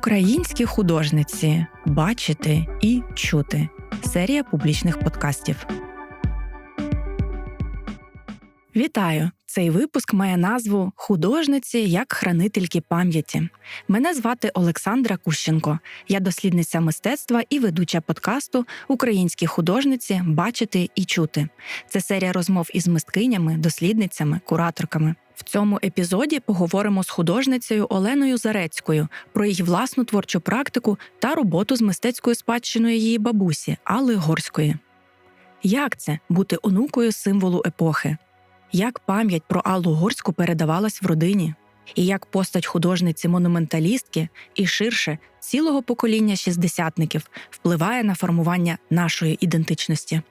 Українські художниці. Бачити і чути. Серія публічних подкастів. Вітаю! Цей випуск має назву «Художниці як хранительки пам'яті». Мене звати Олександра Кущенко. Я дослідниця мистецтва і ведуча подкасту «Українські художниці. Бачити і чути». Це серія розмов із мисткинями, дослідницями, кураторками. В цьому епізоді поговоримо з художницею Оленою Зарецькою про її власну творчу практику та роботу з мистецькою спадщиною її бабусі Алли Горської. Як це – бути онукою символу епохи? Як пам'ять про Аллу Горську передавалась в родині? І як постать художниці-монументалістки і ширше цілого покоління шістдесятників впливає на формування нашої ідентичності?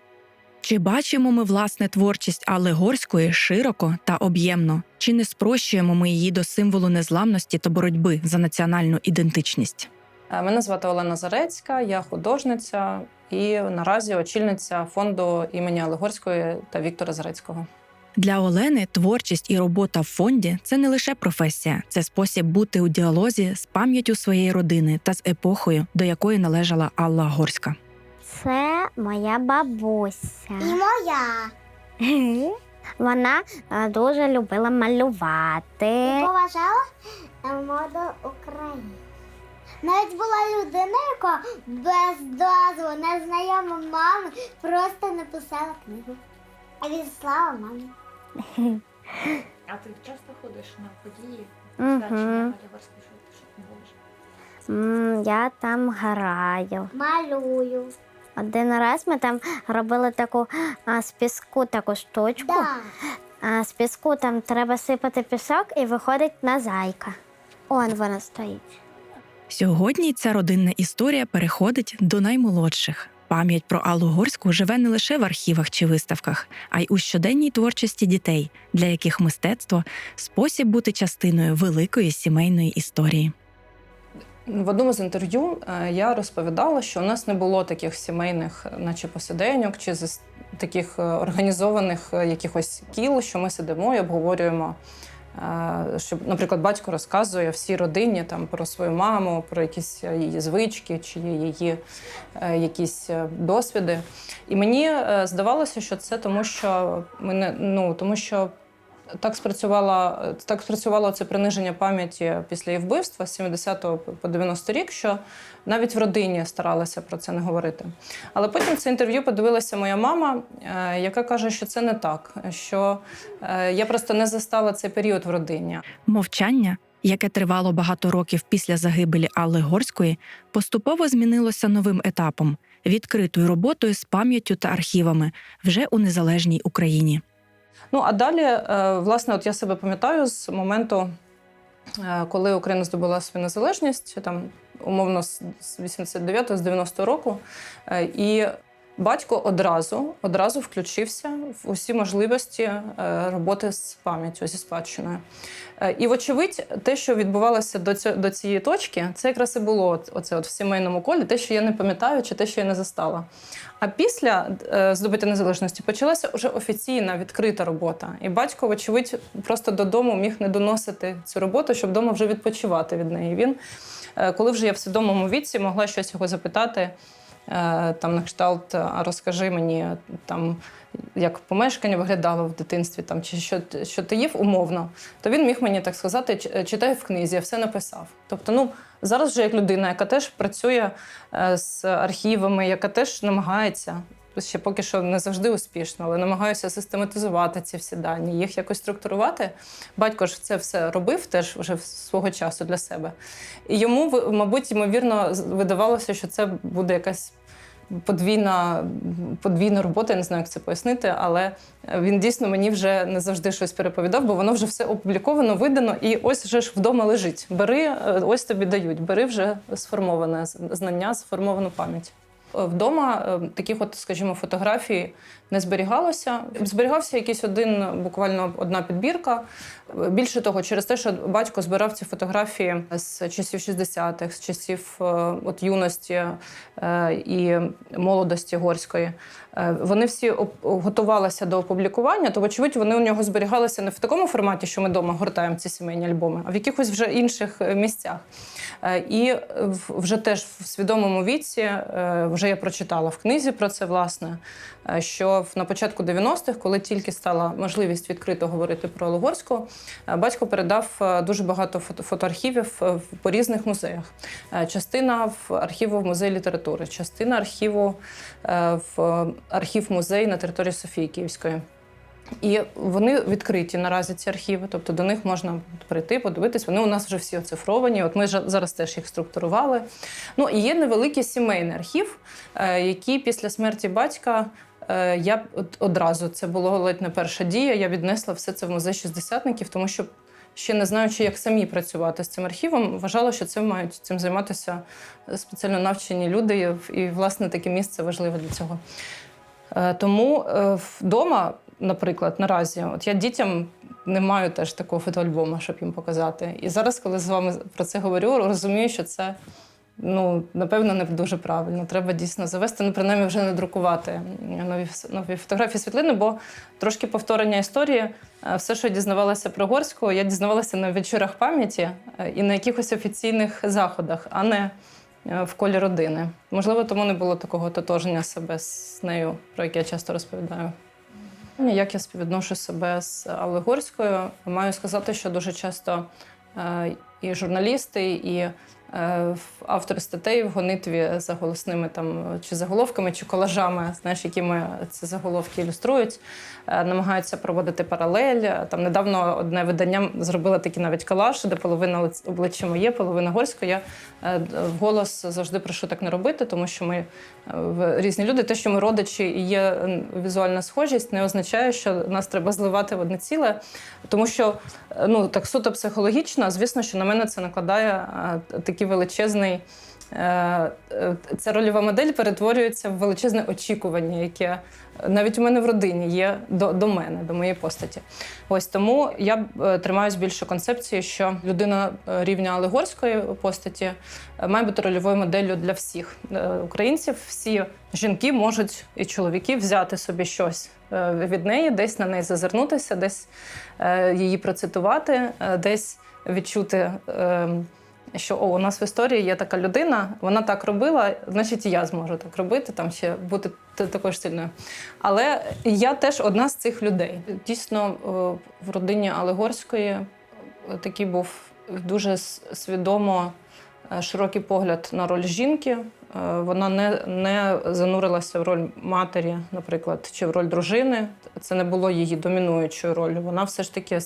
Чи бачимо ми власне творчість Алли Горської широко та об'ємно? Чи не спрощуємо ми її до символу незламності та боротьби за національну ідентичність? Мене звати Олена Зарецька, я художниця і наразі очільниця фонду імені Алли Горської та Віктора Зарецького. Для Олени творчість і робота в фонді – це не лише професія, це спосіб бути у діалозі з пам'яттю своєї родини та з епохою, до якої належала Алла Горська. Це моя бабуся. І моя. Вона дуже любила малювати. Поважала моду України. Навіть була людина, яка без дозволу незнайома мами просто написала книгу. І відслала мамі. А ти часто ходиш на події? Угу. Я там граю. Малюю. Один раз ми там робили таку з піску таку штучку. Да. З піску там треба сипати пісок і виходить на зайка. Он вона стоїть. Сьогодні ця родинна історія переходить до наймолодших. Пам'ять про Аллу Горську живе не лише в архівах чи виставках, а й у щоденній творчості дітей, для яких мистецтво – спосіб бути частиною великої сімейної історії. В одному з інтерв'ю я розповідала, що у нас не було таких сімейних наче посиденьок чи таких організованих якихось кіл, що ми сидимо і обговорюємо, що, наприклад, батько розказує всій родині там, про свою маму, про якісь її звички чи її якісь досвіди. І мені здавалося, що це тому, що так спрацювало це приниження пам'яті після її вбивства з 70-го по 90-й рік, що навіть в родині старалася про це не говорити. Але потім це інтерв'ю подивилася моя мама, яка каже, що це не так, що я просто не застала цей період в родині. Мовчання, яке тривало багато років після загибелі Алли Горської, поступово змінилося новим етапом – відкритою роботою з пам'яттю та архівами вже у незалежній Україні. Ну, а далі, власне, от я себе пам'ятаю з моменту, коли Україна здобула свою незалежність, там, умовно, з 89-го, з 90-го року, і батько одразу включився в усі можливості роботи з пам'яттю, зі спадщиною. І, вочевидь, те, що відбувалося до цієї точки, це якраз і було оце в сімейному колі, те, що я не пам'ятаю, чи те, що я не застала. А після здобуття незалежності почалася вже офіційна, відкрита робота. І батько, вочевидь, просто додому міг не доносити цю роботу, щоб вдома вже відпочивати від неї. Він, коли вже я в свідомому віці, могла щось його запитати, там на кшталт, а розкажи мені, там, як помешкання виглядало в дитинстві, там, чи що ти їв умовно, то він міг мені так сказати, читай в книзі, я все написав. Тобто, зараз вже як людина, яка теж працює з архівами, яка теж намагається, ще поки що не завжди успішно, але намагаюся систематизувати ці всі дані, їх якось структурувати. Батько ж це все робив теж вже свого часу для себе. І йому, мабуть, ймовірно, видавалося, що це буде якась подвійна робота, я не знаю, як це пояснити, але він дійсно мені вже не завжди щось переповідав, бо воно вже все опубліковано, видано, і ось вже ж вдома лежить. Бери, ось тобі дають, бери вже сформоване знання, сформовану пам'ять. Вдома таких от, скажімо, фотографій не зберігалося. Зберігався якийсь буквально одна підбірка. Більше того, через те, що батько збирав ці фотографії з часів 60-х, з часів юності і молодості Горської, вони всі готувалися до опублікування, то, вочевидь, вони у нього зберігалися не в такому форматі, що ми вдома гортаємо ці сімейні альбоми, а в якихось вже інших місцях. І вже теж в свідомому віці, вже я прочитала в книзі про це, власне, що на початку 90-х, коли тільки стала можливість відкрито говорити про Олегорську, батько передав дуже багато фотоархівів по різних музеях. Частина в архіву в музеї літератури, частина архіву в архів-музей на території Софії Київської. І вони відкриті наразі, ці архіви, тобто до них можна прийти, подивитись. Вони у нас вже всі оцифровані, от ми зараз теж їх структурували. Ну, і є невеликий сімейний архів, який після смерті батька я одразу, це було ледь не перша дія, я віднесла все це в музей шістдесятників, тому що ще не знаючи, як самі працювати з цим архівом, вважала, що цим мають цим займатися спеціально навчені люди, і, власне, таке місце важливе для цього. Тому вдома, наприклад, наразі, от я дітям не маю теж такого фотоальбому, щоб їм показати. І зараз, коли з вами про це говорю, розумію, що це, напевно, не дуже правильно. Треба дійсно завести, принаймні вже не друкувати нові фотографії, світлини, бо трошки повторення історії. Все, що я дізнавалася про Горську, я дізнавалася на вечорах пам'яті і на якихось офіційних заходах, а не в колі родини. Можливо, тому не було такого тотоження себе з нею, про яке я часто розповідаю. Як я співвідношу себе з Олегорською, маю сказати, що дуже часто і журналісти, і автори статей в гонитві за голосними чи заголовками, чи колажами, якими ці заголовки ілюструють, намагаються проводити паралель. Там недавно одне видання зробило такий навіть колаж, де половина обличчя моє, половина Горська. Я вголос завжди прошу так не робити, тому що ми різні люди. Те, що ми родичі і є візуальна схожість, не означає, що нас треба зливати в одне ціле. Тому що, так суто психологічно, звісно, що на мене це накладає такий величезний... Ця рольова модель перетворюється в величезне очікування, яке навіть у мене в родині є до мене, до моєї постаті. Ось тому я тримаюсь більше концепції, що людина рівня Олегорської постаті має бути рольовою моделлю для всіх українців. Всі жінки можуть і чоловіки взяти собі щось від неї, десь на неї зазирнутися, десь її процитувати, десь відчути, що у нас в історії є така людина, вона так робила, значить і я зможу так робити, ще бути такою ж сильною. Але я теж одна з цих людей. Дійсно, в родині Олегорської такий був дуже свідомо широкий погляд на роль жінки. Вона не занурилася в роль матері, наприклад, чи в роль дружини. Це не було її домінуючою ролью. Вона все ж таки...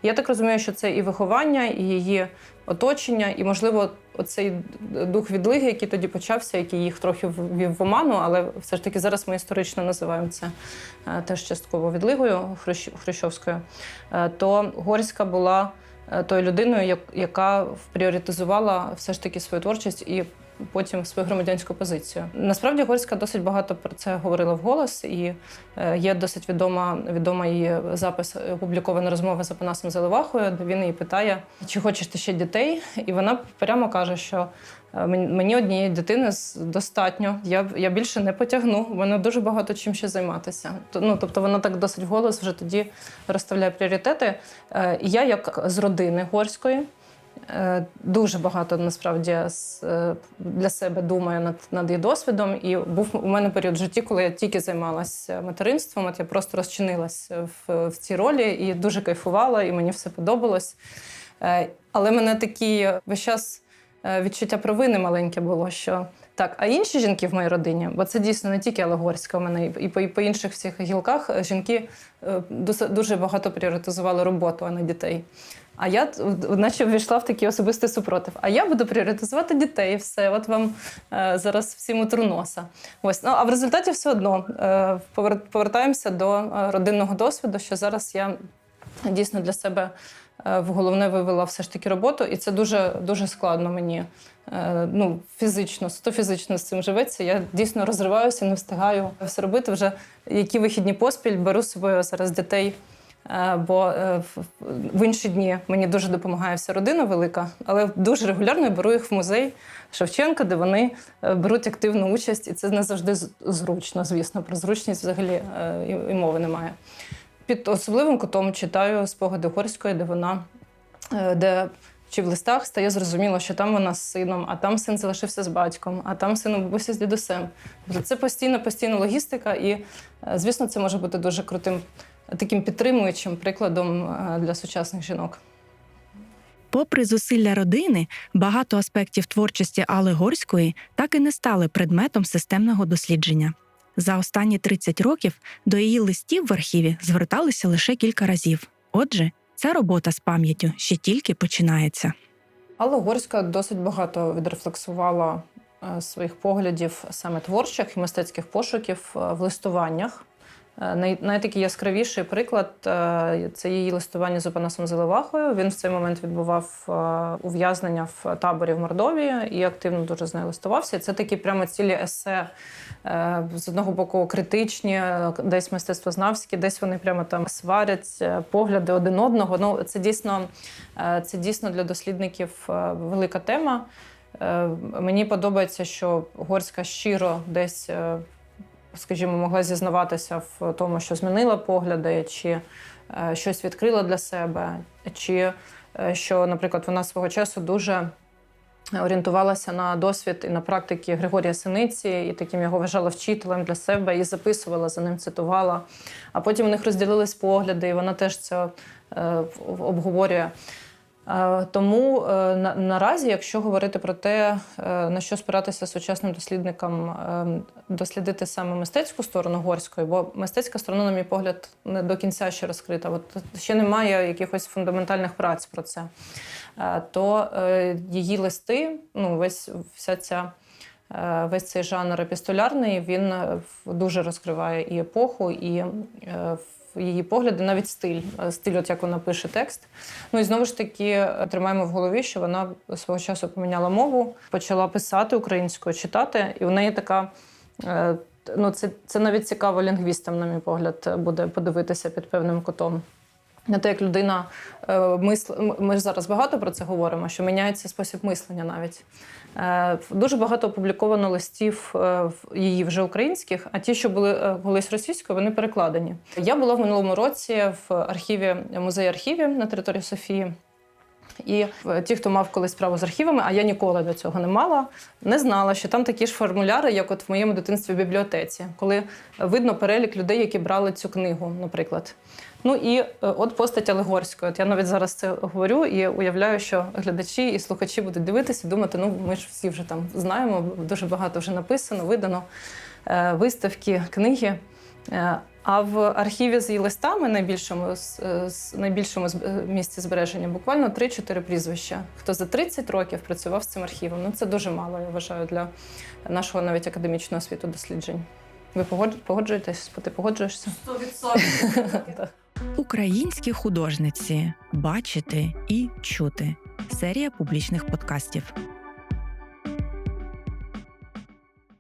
Я так розумію, що це і виховання, і її оточення, і, можливо, оцей дух відлиги, який тоді почався, який їх трохи ввів в оману, але все ж таки зараз ми історично називаємо це теж частково відлигою хрущовською, то Горська була тою людиною, яка пріоритизувала все ж таки свою творчість і потім свою громадянську позицію. Насправді Горська досить багато про це говорила вголос, і є досить відома її запис, опублікована розмова з Апанасом Заливахою, де він її питає, чи хочеш ти ще дітей? І вона прямо каже, що мені однієї дитини достатньо, я більше не потягну, в мене дуже багато чим ще займатися. Тобто вона так досить вголос вже тоді розставляє пріоритети. І я, як з родини Горської, дуже багато, насправді, для себе думаю над її досвідом. І був у мене період в житті, коли я тільки займалася материнством. От я просто розчинилася в цій ролі і дуже кайфувала, і мені все подобалось. Але мене такі весь час відчуття провини маленьке було, що так, а інші жінки в моїй родині, бо це дійсно не тільки Олегорська в мене, і по інших всіх гілках жінки дуже багато пріоритизували роботу, а не дітей. А я наче ввійшла в такий особистий супротив. А я буду пріоритизувати дітей, і все. От вам зараз всім утру носа. Ось. А в результаті все одно повертаємося до родинного досвіду, що зараз я дійсно для себе в головне вивела все ж таки роботу. І це дуже, дуже складно мені фізично, суто фізично з цим живеться. Я дійсно розриваюся, не встигаю все робити. Вже які вихідні поспіль беру з собою зараз дітей. Бо в інші дні мені дуже допомагає вся родина велика, але дуже регулярно я беру їх в музей Шевченка, де вони беруть активну участь, і це не завжди зручно, звісно. Про зручність взагалі і мови немає. Під особливим кутом читаю спогади Горської, де чи в листах стає зрозуміло, що там вона з сином, а там син залишився з батьком, а там син у бабусі з дідусем. Тобто це постійна логістика, і, звісно, це може бути дуже крутим, таким підтримуючим прикладом для сучасних жінок. Попри зусилля родини, багато аспектів творчості Алли Горської так і не стали предметом системного дослідження. За останні 30 років до її листів в архіві зверталися лише кілька разів. Отже, ця робота з пам'яттю ще тільки починається. Алла Горська досить багато відрефлексувала своїх поглядів саме творчих і мистецьких пошуків в листуваннях. Найтакий яскравіший приклад – це її листування з Опанасом Зелевахою. Він в цей момент відбував ув'язнення в таборі в Мордовії і активно дуже з нею листувався. І це такі прямо цілі есе, з одного боку критичні, десь мистецтвознавські, десь вони прямо там сварять погляди один одного. Ну, це дійсно для дослідників велика тема. Мені подобається, що Горська щиро десь, скажімо, могла зізнаватися в тому, що змінила погляди, чи щось відкрила для себе, чи що, наприклад, вона свого часу дуже орієнтувалася на досвід і на практики Григорія Синиці, і таким його вважала вчителем для себе, і записувала, за ним цитувала. А потім у них розділились погляди, і вона теж це обговорює. Тому наразі, якщо говорити про те, на що спиратися сучасним дослідникам, дослідити саме мистецьку сторону Горської, бо мистецька сторона, на мій погляд, не до кінця ще розкрита. От ще немає якихось фундаментальних праць про це. То її листи, ну, весь цей жанр епістолярний, він дуже розкриває і епоху, і її погляди, навіть стиль, от як вона пише текст. Ну і знову ж таки тримаємо в голові, що вона свого часу поміняла мову, почала писати українською, читати, і у неї така, ну це навіть цікаво лінгвістам, на мій погляд, буде подивитися під певним кутом. На те, як людина ми ж зараз багато про це говоримо, що міняється спосіб мислення навіть. Дуже багато опубліковано листів її вже українських, а ті, що були колись російською, вони перекладені. Я була в минулому році в архіві, музеї архівів на території Софії. І ті, хто мав колись справу з архівами, а я ніколи до цього не мала, не знала, що там такі ж формуляри, як от в моєму дитинстві в бібліотеці, коли видно перелік людей, які брали цю книгу, наприклад. Ну і от постать Алли Горської. От я навіть зараз це говорю і уявляю, що глядачі і слухачі будуть дивитися і думати, ну ми ж всі вже там знаємо, дуже багато вже написано, видано, виставки, книги. А в архіві з її листами, найбільшому місці збереження, буквально 3-4 прізвища. Хто за 30 років працював з цим архівом. Ну це дуже мало, я вважаю, для нашого навіть академічного світу досліджень. Ви погоджуєтесь? Ти погоджуєшся? 100%. Українські художниці. Бачити і чути. Серія публічних подкастів.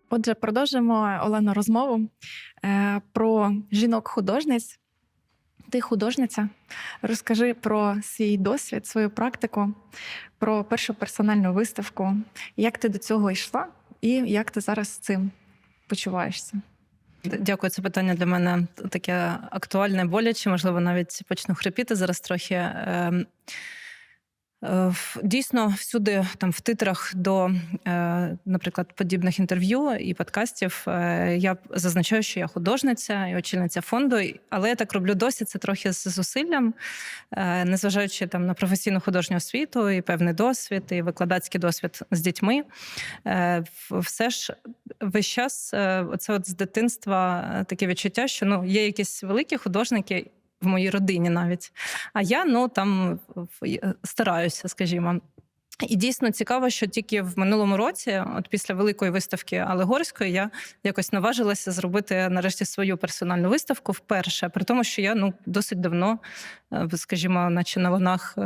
Отже, продовжимо, Олено, розмову про жінок-художниць. Ти художниця. Розкажи про свій досвід, свою практику, про першу персональну виставку. Як ти до цього йшла і як ти зараз з цим почуваєшся? Дякую, це питання для мене таке актуальне, боляче, можливо, навіть почну хрипіти зараз трохи. Дійсно, всюди там в титрах до, наприклад, подібних інтерв'ю і подкастів я зазначаю, що я художниця і очільниця фонду, але я так роблю досі, це трохи з зусиллям, незважаючи там на професійну художню освіту і певний досвід, і викладацький досвід з дітьми. Все ж весь час оце от з дитинства таке відчуття, що є якісь великі художники, в моїй родині навіть. А я, там стараюся, скажімо. І дійсно цікаво, що тільки в минулому році, от після великої виставки Алли Горської, я якось наважилася зробити нарешті свою персональну виставку вперше, при тому, що я досить давно, скажімо, наче на ланах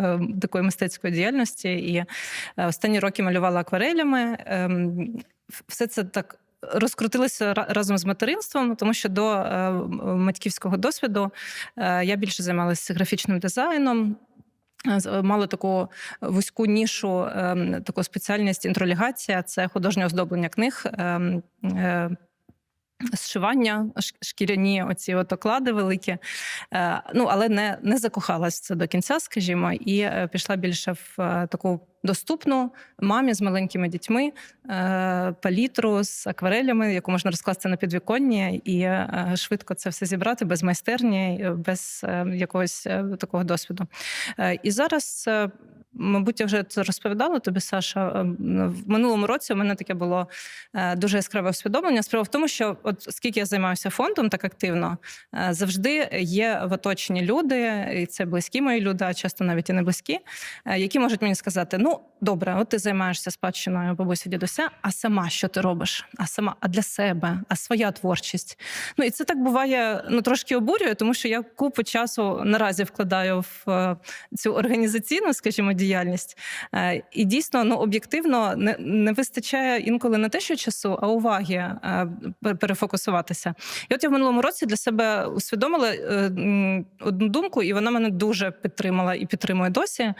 такої мистецької діяльності, і останні роки малювала акварелями. Все це так розкрутилися разом з материнством, тому що до батьківського досвіду я більше займалася графічним дизайном, мала таку вузьку нішу, таку спеціальність інтролігація, це художнє оздоблення книг зшивання, шкіряні оці от оклади великі. Але не закохалась в це до кінця, скажімо, і пішла більше в таку доступну мамі з маленькими дітьми палітру з акварелями, яку можна розкласти на підвіконні і швидко це все зібрати без майстерні, без якогось такого досвіду. І зараз, мабуть, я вже це розповідала тобі, Саша, в минулому році у мене таке було дуже яскраве усвідомлення. Справа в тому, що от скільки я займаюся фондом так активно, завжди є в оточенні люди, і це близькі мої люди, а часто навіть і не близькі, які можуть мені сказати: ну, добре, от ти займаєшся спадщиною бабусі, дідуся, а сама що ти робиш? А для себе? А своя творчість? Ну, і це так буває, трошки обурює, тому що я купу часу наразі вкладаю в цю організаційну, скажімо, діяльність. І дійсно, об'єктивно не вистачає інколи не те, що часу, а уваги перефокусуватися. І от я в минулому році для себе усвідомила одну думку, і вона мене дуже підтримала і підтримує досі,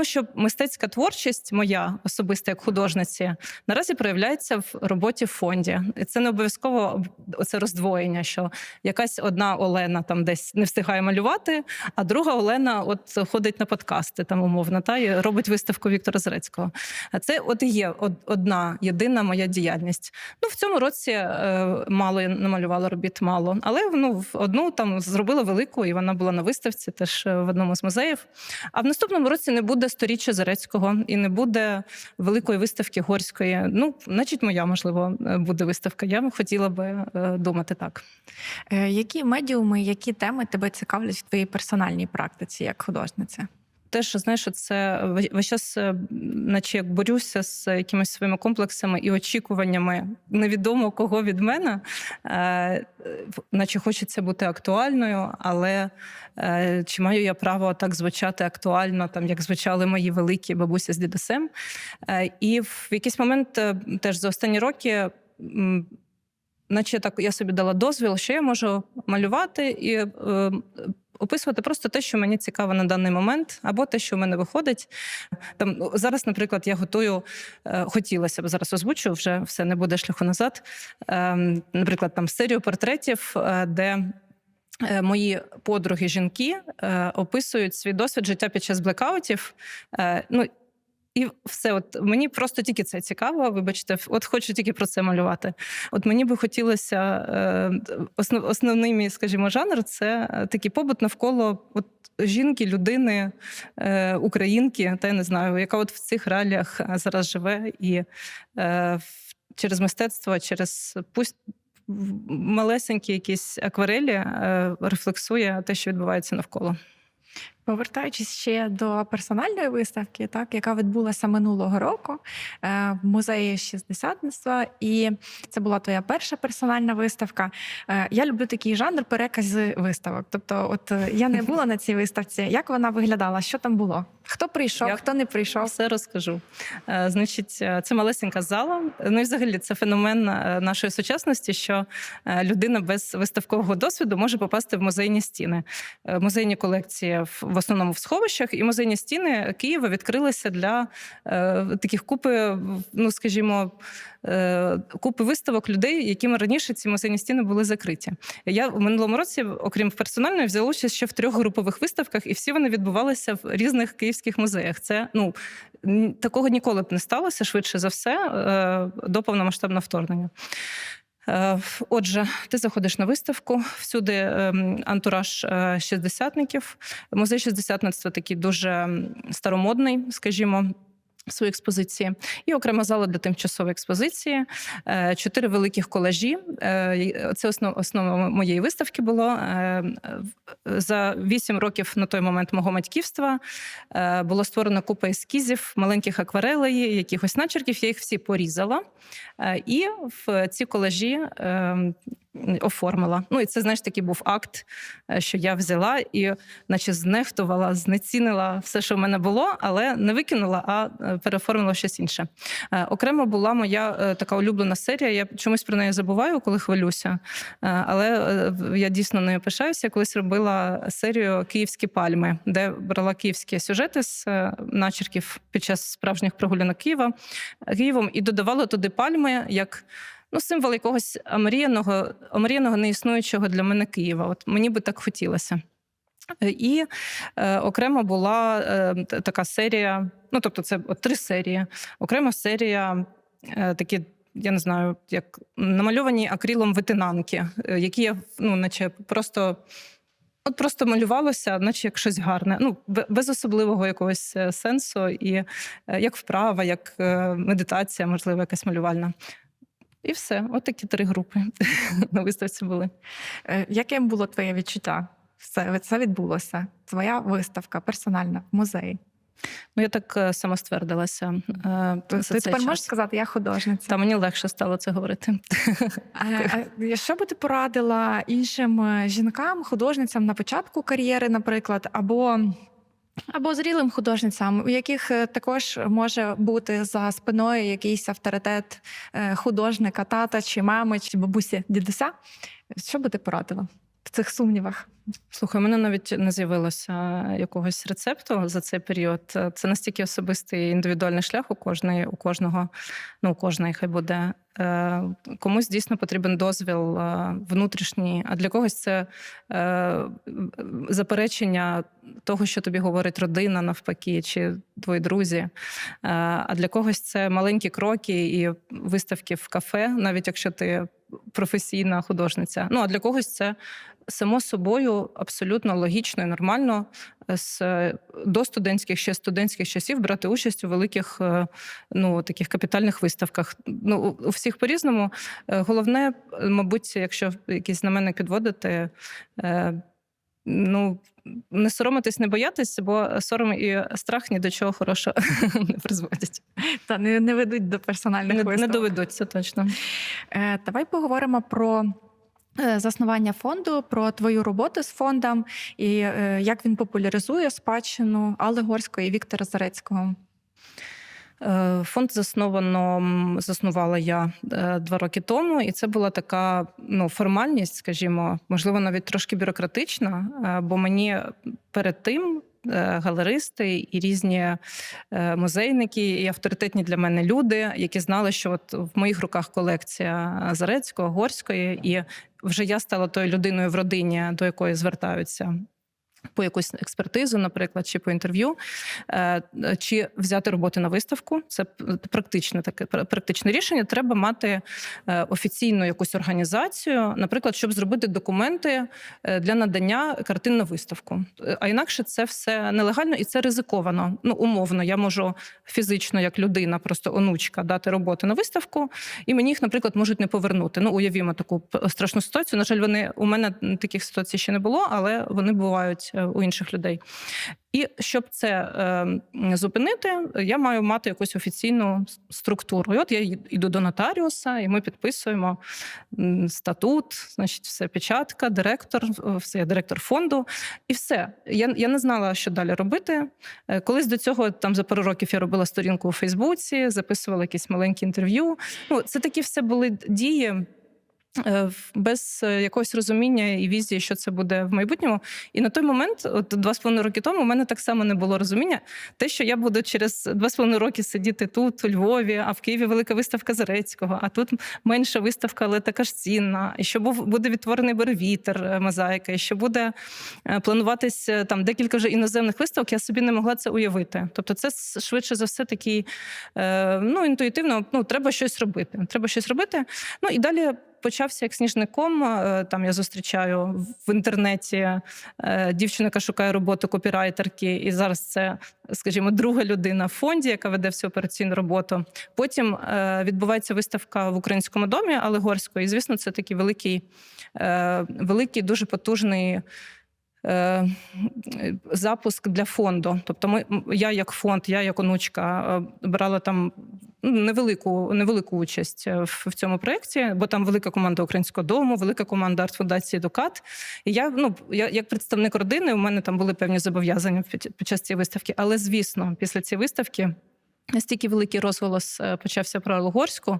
що мистецька творчість моя особиста як художниці наразі проявляється в роботі в фонді. І це не обов'язково оце роздвоєння, що якась одна Олена там десь не встигає малювати, а друга Олена от ходить на подкасти там умовно, і робить виставку Віктора Зарецького. А це от і є одна єдина моя діяльність. В цьому році мало я намалювала робіт, мало, але одну там зробила велику, і вона була на виставці теж в одному з музеїв. А в наступному році не буде 100-річчя Зарецького і не буде великої виставки Горської. Значить, моя, можливо, буде виставка. Я хотіла би думати так. Які медіуми, які теми тебе цікавлять в твоїй персональній практиці як художниці? Теж, знаєш, це весь час, наче як борюся з якимись своїми комплексами і очікуваннями невідомо кого від мене, наче хочеться бути актуальною, але чи маю я право так звучати актуально, там, як звучали мої великі бабусі з дідусем. І в якийсь момент теж за останні роки наче так я собі дала дозвіл, що я можу малювати і описувати просто те, що мені цікаво на даний момент, або те, що в мене виходить. Там зараз, наприклад, я готую, хотілося б, зараз озвучу, вже все, не буде шляху назад, наприклад, там серію портретів, де мої подруги-жінки описують свій досвід життя під час блекаутів. І все, от мені просто тільки це цікаво, вибачте, от хочу тільки про це малювати. От мені би хотілося, основний мій, скажімо, жанр – це такий побут навколо от жінки, людини, українки, та я не знаю, яка от в цих реаліях зараз живе і через мистецтво, через пусть малесенькі якісь акварелі рефлексує те, що відбувається навколо. Повертаючись ще до персональної виставки, яка відбулася минулого року в музеї шістдесятництва, і це була твоя перша персональна виставка. Я люблю такий жанр перекази виставок. Тобто, от я не була на цій виставці. Як вона виглядала? Що там було? Хто прийшов, хто не прийшов? Все розкажу. Значить, це малесенька зала. І взагалі це феномен нашої сучасності, що людина без виставкового досвіду може попасти в музейні стіни. Музейні колекції в основному в сховищах, і музейні стіни Києва відкрилися для таких купи, скажімо, купи виставок людей, якими раніше ці музейні стіни були закриті. Я в минулому році, окрім персональної, взяла участь ще в 3 групових виставках, і всі вони відбувалися в різних київських музеях. Це, такого ніколи б не сталося, швидше за все, до повномасштабного вторгнення. Отже, ти заходиш на виставку, всюди антураж шістдесятників. Музей шістдесятництва такий дуже старомодний, скажімо, в своїй експозиції. І окрема зала для тимчасової експозиції. 4 великих колажі. Це основа моєї виставки було. За 8 років на той момент мого батьківства було створено купа ескізів, маленьких акварелей, якихось начерків. Я їх всі порізала. І в ці колажі оформила. І це, знаєш, такий був акт, що я взяла і наче знехтувала, знецінила все, що в мене було, але не викинула, а переоформила щось інше. Окремо була моя така улюблена серія, я чомусь про неї забуваю, коли хвилюся, але я дійсно нею пишаюся. Я колись робила серію «Київські пальми», де брала київські сюжети з начерків під час справжніх прогулянок Києвом і додавала туди пальми як символ якогось омріяного, неіснуючого для мене Києва. От мені би так хотілося. І окремо була така серія, тобто це 3 серії. Окрема серія такі, я не знаю, як намальовані акрилом витинанки, які я, наче просто малювалося, наче як щось гарне. Без особливого якогось сенсу, і як вправа, як медитація, можливо, якась малювальна. І все. От такі 3 групи на виставці були. Яким було твоє відчуття? Це відбулося. Твоя виставка персональна в музеї. Я так самоствердилася. Ти тепер можеш сказати, я художниця. Та мені легше стало це говорити. Що би ти порадила іншим жінкам, художницям на початку кар'єри, наприклад, або зрілим художницям, у яких також може бути за спиною якийсь авторитет художника, тата, чи мами, чи бабусі, дідуся? Що би ти порадила в цих сумнівах? Слухай, у мене навіть не з'явилося якогось рецепту за цей період. Це настільки особистий індивідуальний шлях у кожного, у кожної хай буде. Комусь дійсно потрібен дозвіл внутрішній, а для когось це заперечення того, що тобі говорить родина навпаки, чи твої друзі. А для когось це маленькі кроки і виставки в кафе, навіть якщо ти професійна художниця. А для когось це само собою абсолютно логічно і нормально до студентських часів брати участь у великих, таких капітальних виставках. У всіх по-різному. Головне, мабуть, якщо якийсь знаменник підводити, не соромитись, не боятись, бо сором і страх ні до чого хорошого не призводять. Та не ведуть до персональних виставок. Не доведуть, це точно. Давай поговоримо про заснування фонду, про твою роботу з фондом і як він популяризує спадщину Алли Горської і Віктора Зарецького. Фонд заснувала я 2 роки тому, і це була така формальність, скажімо, можливо, навіть трошки бюрократична, бо мені перед тим галеристи і різні музейники, і авторитетні для мене люди, які знали, що от в моїх руках колекція Зарецького, Горської, і вже я стала тою людиною в родині, до якої звертаються по якусь експертизу, наприклад, чи по інтерв'ю, чи взяти роботи на виставку. Це практичне рішення. Треба мати офіційну якусь організацію, наприклад, щоб зробити документи для надання картин на виставку. А інакше це все нелегально і це ризиковано. Умовно, я можу фізично, як людина, просто онучка, дати роботи на виставку, і мені їх, наприклад, можуть не повернути. Уявімо таку страшну ситуацію. На жаль, у мене таких ситуацій ще не було, але вони бувають у інших людей. І щоб це зупинити, я маю мати якусь офіційну структуру. І от я йду до нотаріуса, і ми підписуємо статут, значить, все, печатка, я директор фонду, і все. Я не знала, що далі робити. Колись до цього, за пару років, я робила сторінку у Фейсбуці, записувала якісь маленькі інтерв'ю. Це такі все були дії, без якогось розуміння і візії, що це буде в майбутньому. І на той момент, 2,5 роки тому, у мене так само не було розуміння. Те, що я буду через 2,5 роки сидіти тут, у Львові, а в Києві велика виставка Зарецького, а тут менша виставка, але така ж цінна, і що буде відтворений Беревітер, мозаїка, і що буде плануватись декілька вже іноземних виставок, я собі не могла це уявити. Тобто це швидше за все такий, інтуїтивно, треба щось робити. І далі почався як сніжником. Я зустрічаю в інтернеті дівчину, яка шукає роботу копірайтерки, і зараз це, скажімо, друга людина в фонді, яка веде всю операційну роботу. Потім відбувається виставка в Українському домі Алли Горської, і, звісно, це такий великий, дуже потужний запуск для фонду. Тобто я як фонд, я як онучка брала там невелику участь в цьому проєкті, бо там велика команда Українського дому, велика команда арт-фундації «Дукат». І я як представник родини, у мене там були певні зобов'язання під час цієї виставки. Але, звісно, після цієї виставки настільки великий розголос почався про Угорську,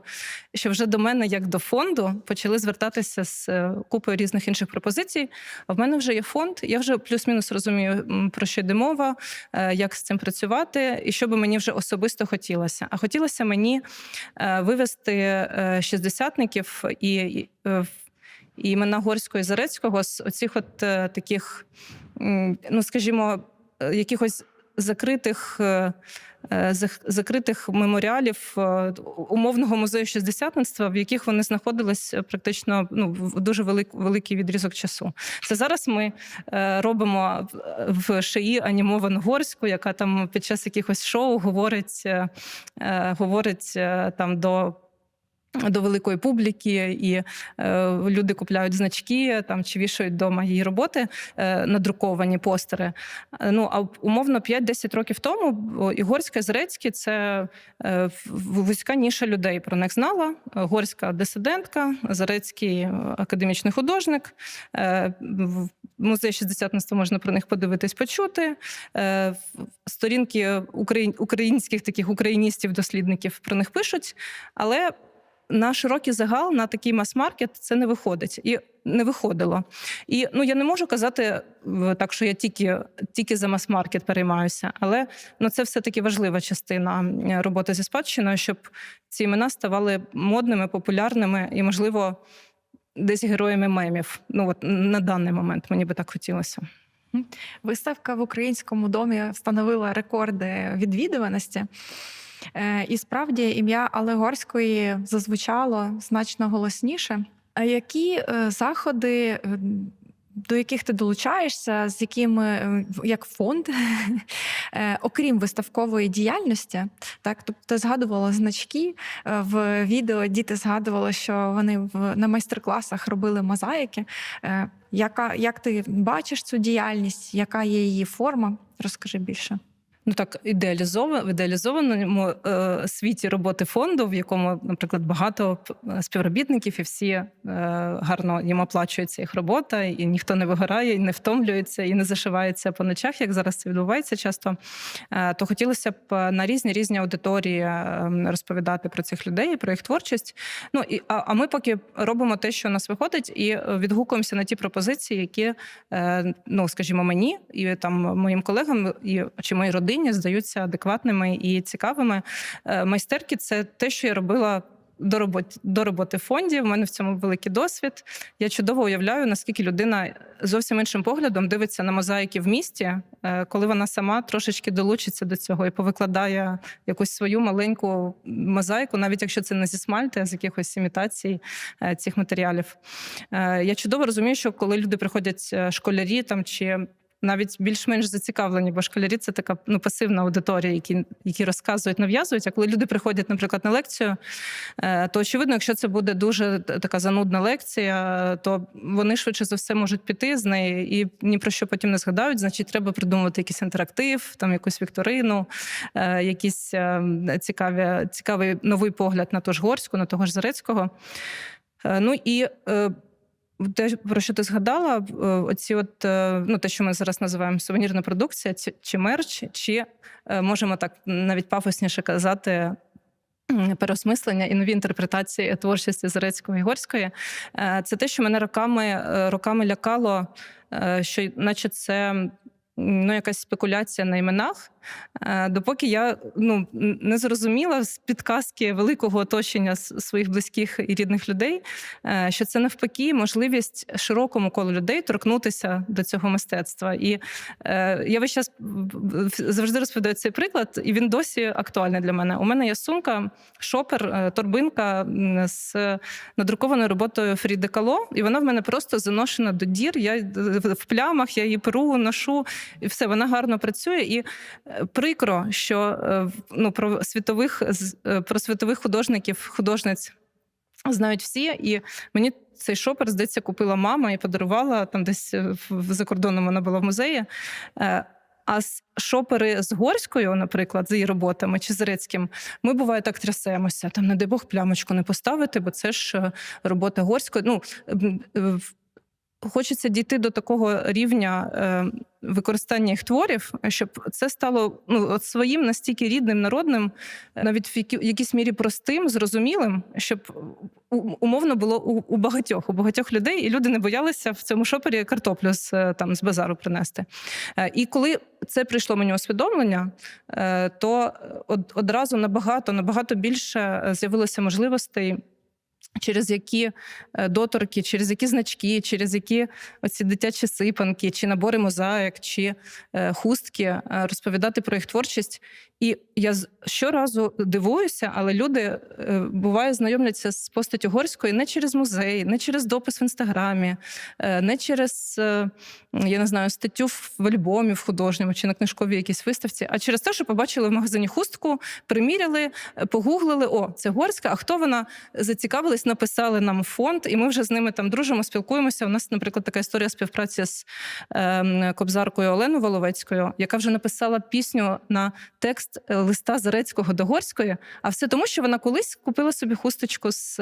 що вже до мене, як до фонду, почали звертатися з купою різних інших пропозицій. А в мене вже є фонд, я вже плюс-мінус розумію, про що йде мова, як з цим працювати, і що би мені вже особисто хотілося. А хотілося мені вивести шістдесятників і імена Горського і Зарецького з оцих от таких, ну, скажімо, якихось закритих меморіалів умовного музею шістдесятництва, в яких вони знаходились практично, ну, в дуже великий відрізок часу. Це зараз ми робимо в ШІ анімовану Горську, яка там під час якихось шоу говорить там до великої публіки, і люди купляють значки там, чи вішають вдома її роботи, надруковані постери. Ну, а умовно 5-10 років тому і Горська, і Зарецький – це вузька ніша людей. Про них знала. Горська – дисидентка, Зарецький – академічний художник. В музеї шістдесятництва можна про них подивитись, почути. Сторінки українських таких україністів-дослідників про них пишуть, але на широкий загал, на такий мас-маркет це не виходить. І не виходило. І ну, я не можу казати так, що я тільки за мас-маркет переймаюся, але ну, це все-таки важлива частина роботи зі спадщиною, щоб ці імена ставали модними, популярними і, можливо, десь героями мемів. Ну, от на даний момент мені би так хотілося. Виставка в Українському домі встановила рекорди відвідуваності. І справді ім'я Алли Горської зазвучало значно голосніше. А які заходи, до яких ти долучаєшся, з якими, як фонд, окрім виставкової діяльності, так, тобто ти згадувала значки, в відео діти згадували, що вони на майстер-класах робили мозаїки. Як ти бачиш цю діяльність, яка є її форма? Розкажи більше. Ну так, в ідеалізованому світі роботи фонду, в якому, наприклад, багато співробітників і всі гарно їм оплачується їх робота, і ніхто не вигорає, і не втомлюється, і не зашивається по ночах, як зараз це відбувається часто, то хотілося б на різні аудиторії розповідати про цих людей, про їх творчість. Ну, а ми поки робимо те, що у нас виходить, і відгукуємося на ті пропозиції, які, ну, скажімо, мені і там моїм колегам, чи моїй родині здаються адекватними і цікавими. Майстерки – це те, що я робила до роботи в фонді. У мене в цьому великий досвід. Я чудово уявляю, наскільки людина зовсім іншим поглядом дивиться на мозаїки в місті, коли вона сама трошечки долучиться до цього і повикладає якусь свою маленьку мозаїку, навіть якщо це не зі смальти, а з якихось імітацій цих матеріалів. Я чудово розумію, що коли люди приходять, школярі там, чи навіть більш-менш зацікавлені, бо школярі – це така, ну, пасивна аудиторія, які розказують, нав'язують. А коли люди приходять, наприклад, на лекцію, то, очевидно, якщо це буде дуже така занудна лекція, то вони швидше за все можуть піти з неї і ні про що потім не згадають. Значить, треба придумати якийсь інтерактив, там якусь вікторину, якийсь цікавий новий погляд на ту ж Горську, на того ж Зарецького. Ну і те, про що ти згадала, оці от, ну, те, що ми зараз називаємо сувенірна продукція, чи мерч, чи можемо так навіть пафосніше казати, переосмислення і нові інтерпретації творчості Зарецького і Горської. Це те, що мене роками лякало, що наче це, ну, якась спекуляція на іменах, допоки я, ну, не зрозуміла з підказки великого оточення своїх близьких і рідних людей, що це навпаки можливість широкому колу людей торкнутися до цього мистецтва. І я весь час завжди розповідаю цей приклад, і він досі актуальний для мене. У мене є сумка, шопер, торбинка з надрукованою роботою Фріди Кало, і вона в мене просто заношена до дір, я в плямах, я її перу, ношу, і все, вона гарно працює. І прикро, що, ну, про світових художників, художниць знають всі, і мені цей шопер, здається, купила мама і подарувала, там десь за кордоном вона була в музеї. А шопери з Горською, наприклад, з її роботами, чи з Зарецьким, ми, буває, так трясемося. Там, не дай Бог, плямочку не поставити, бо це ж робота Горської. Ну, хочеться дійти до такого рівня використання їх творів, щоб це стало от своїм настільки рідним, народним, навіть в якійсь мірі простим, зрозумілим, щоб умовно було у багатьох людей, і люди не боялися в цьому шопері картоплю з базару принести. І коли це прийшло мені усвідомлення, то одразу набагато більше з'явилося можливостей, через які доторки, через які значки, через які оці дитячі сипанки, чи набори мозаїк, чи хустки розповідати про їх творчість. І я щоразу дивуюся, але люди, буває, знайомляться з постаттю Горської не через музей, не через допис в Інстаграмі, не через, я не знаю, статтю в альбомі в художньому чи на книжковій якійсь виставці, а через те, що побачили в магазині хустку, приміряли, погуглили, о, це Горська, а хто вона, зацікавились, написали нам фонд, і ми вже з ними там дружимо, спілкуємося. У нас, наприклад, така історія співпраці з кобзаркою Оленою Воловецькою, яка вже написала пісню на текст листа Зарецького до Горської, а все тому, що вона колись купила собі хусточку з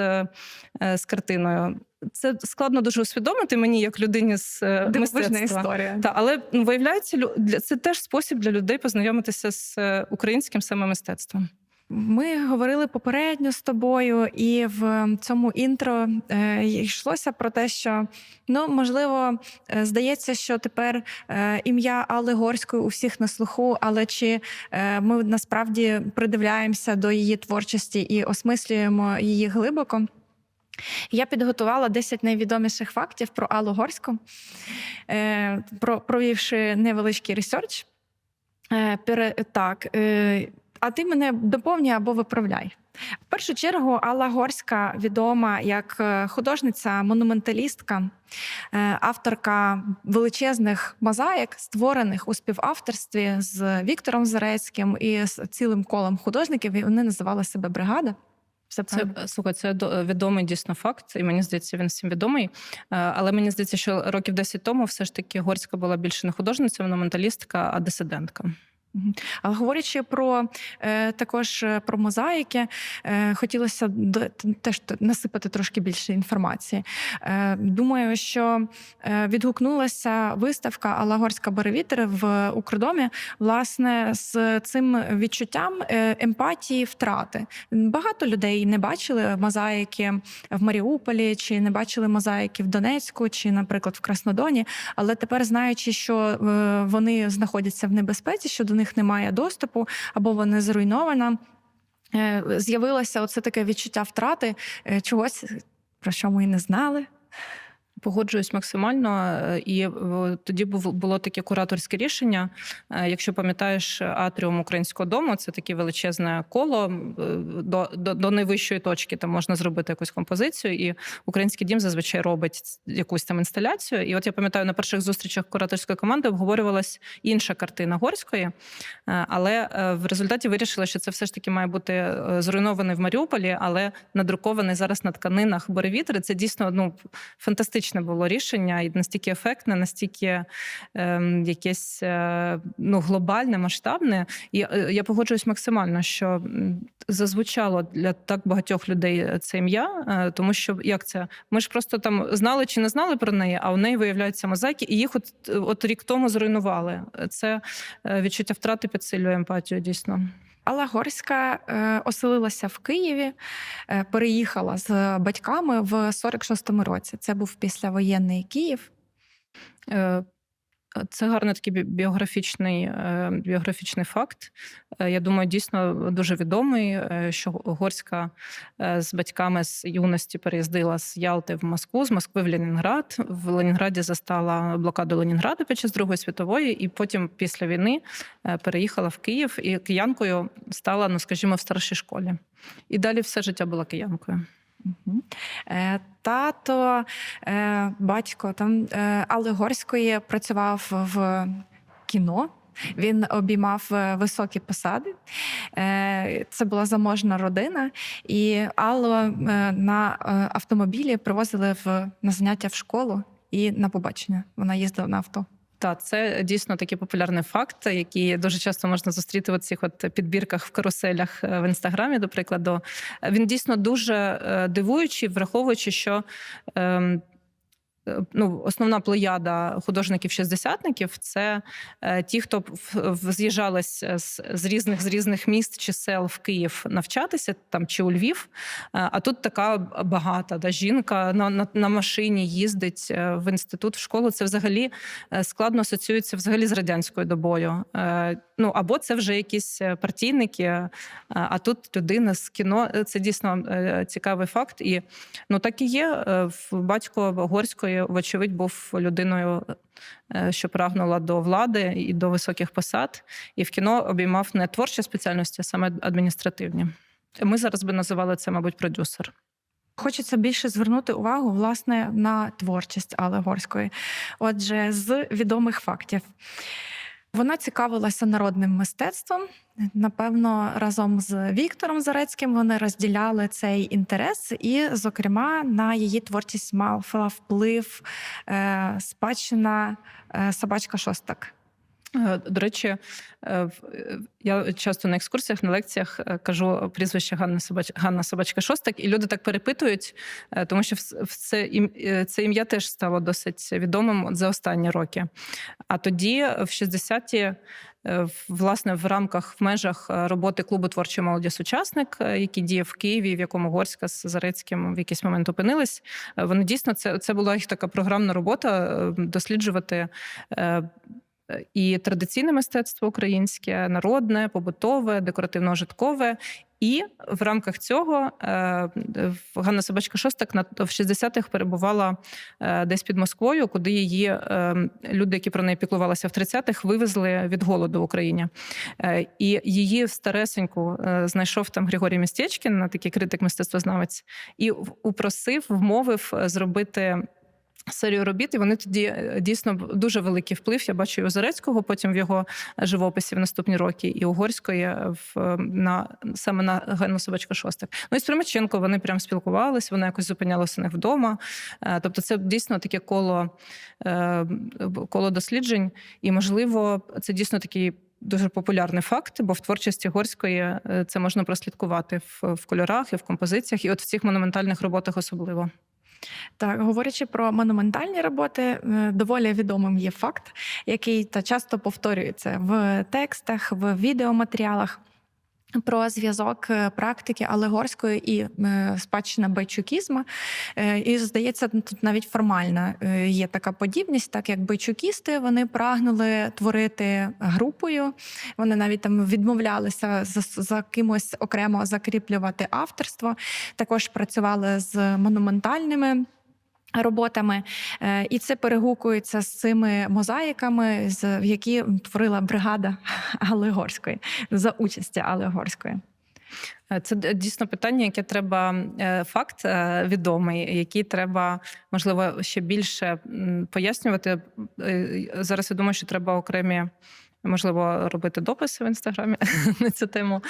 картиною. Це складно дуже усвідомити мені, як людині з мистецтва. Історія. Але виявляється, це теж спосіб для людей познайомитися з українським саме мистецтвом. Ми говорили попередньо з тобою, і в цьому інтро йшлося про те, що, можливо, здається, що тепер ім'я Алли Горської у всіх на слуху, але чи ми насправді придивляємося до її творчості і осмислюємо її глибоко? Я підготувала 10 найвідоміших фактів про Аллу Горську, провівши невеличкий ресерч. А ти мене доповнюй або виправляй. В першу чергу, Алла Горська відома як художниця-монументалістка, авторка величезних мозаїк, створених у співавторстві з Віктором Зарецьким і з цілим колом художників. І вони називали себе «Бригада». Це відомий дійсно факт, і мені здається, він всім відомий. Але мені здається, що років 10 тому все ж таки Горська була більше не художниця, монументалістка, а дисидентка. Але говорячи також про мозаїки, хотілося теж насипати трошки більше інформації. Думаю, що відгукнулася виставка «Алла Горська бере вітер» в Укрдомі, власне, з цим відчуттям емпатії втрати. Багато людей не бачили мозаїки в Маріуполі, чи не бачили мозаїки в Донецьку, чи, наприклад, в Краснодоні, але тепер, знаючи, що вони знаходяться в небезпеці, що до них немає доступу, або вона зруйнована, з'явилося оце таке відчуття втрати чогось, про що ми і не знали. Погоджуюсь максимально. І тоді було таке кураторське рішення. Якщо пам'ятаєш, атріум Українського дому – це таке величезне коло до найвищої точки. Там можна зробити якусь композицію, і Український дім зазвичай робить якусь там інсталяцію. І от я пам'ятаю, на перших зустрічах кураторської команди обговорювалась інша картина Горської, але в результаті вирішили, що це все ж таки має бути зруйнований в Маріуполі, але надрукований зараз на тканинах «Бере вітер». Це дійсно фантастичне було рішення, і настільки ефектне, настільки якесь глобальне, масштабне. І я погоджуюсь максимально, що зазвучало для так багатьох людей це ім'я, тому що, як це? Ми ж просто там знали чи не знали про неї, а у неї виявляються мозаїки, і їх от рік тому зруйнували. Це відчуття втрати підсилює емпатію, дійсно. Алла Горська оселилася в Києві, переїхала з батьками в 46-му році. Це був післявоєнний Київ. Це гарний такий біографічний факт. Я думаю, дійсно дуже відомий, що Горська з батьками з юності переїздила з Ялти в Москву, з Москви в Ленінград. В Ленінграді застала блокаду Ленінграда під час Другої світової, і потім після війни переїхала в Київ, і киянкою стала, скажімо, в старшій школі. І далі все життя була киянкою. Тато, батько Алли Горської працював в кіно. Він обіймав високі посади. Це була заможна родина. І Аллу на автомобілі привозили на заняття в школу і на побачення. Вона їздила на авто. Так, це дійсно такий популярний факт, який дуже часто можна зустріти в цих підбірках в каруселях в Інстаграмі, до прикладу. Він дійсно дуже дивуючий, враховуючи, що основна плеяда художників-шістдесятників – це ті, хто з'їжджались з різних міст чи сел в Київ навчатися, там, чи у Львів. А тут така багата жінка на машині їздить в інститут, в школу. Це взагалі складно асоціюється взагалі з радянською добою. Або це вже якісь партійники, а тут людина з кіно. Це дійсно цікавий факт. І так і є. Батько Горської, вочевидь, був людиною, що прагнула до влади і до високих посад. І в кіно обіймав не творчі спеціальності, а саме адміністративні. Ми зараз би називали це, мабуть, продюсер. Хочеться більше звернути увагу, власне, на творчість Алли Горської. Отже, з відомих фактів. Вона цікавилася народним мистецтвом. Напевно, разом з Віктором Зарецьким вони розділяли цей інтерес, і, зокрема, на її творчість мав вплив спадщина собачка Шостак. До речі, я часто на екскурсіях, на лекціях кажу прізвище Ганна собачка Шостак, і люди так перепитують, тому що це ім'я теж стало досить відомим за останні роки. А тоді, в 60-ті, власне, в межах роботи клубу творчої молоді «Сучасник», який діяв в Києві, в якому Горська з Зарецьким в якийсь момент опинились, вони дійсно, це була їх така програмна робота досліджувати і традиційне мистецтво українське, народне, побутове, декоративно-ужиткове. І в рамках цього Ганна собачка Шостак в 60-х перебувала десь під Москвою, куди її люди, які про неї піклувалися в 30-х, вивезли від голоду в Україні. І її старесеньку знайшов там Григорій Містечкін, такий критик, мистецтвознавець, і упросив, вмовив зробити серію робіт, і вони тоді дійсно дуже великий вплив. Я бачу і у Зарецького, потім в його живописі в наступні роки, і у Горської саме на Ганну собачку Шостак. І з Примаченко вони прям спілкувалися, вона якось зупинялася у них вдома. Тобто це дійсно таке коло досліджень, і, можливо, це дійсно такий дуже популярний факт, бо в творчості Горської це можна прослідкувати в кольорах і в композиціях, і от в цих монументальних роботах особливо. Так, говорячи про монументальні роботи, доволі відомим є факт, який часто повторюється в текстах, в відеоматеріалах, про зв'язок практики Алли Горської і спадщина байчукізму. І, здається, тут навіть формальна є така подібність, так як байчукісти, вони прагнули творити групою, вони навіть там відмовлялися за кимось окремо закріплювати авторство, також працювали з монументальними роботами, і це перегукується з цими мозаїками, які творила бригада Алли Горської, за участі Алли Горської. Це дійсно питання, яке треба, факт відомий, який треба, можливо, ще більше пояснювати. Зараз я думаю, що треба окремі, можливо, робити дописи в Інстаграмі на цю тему.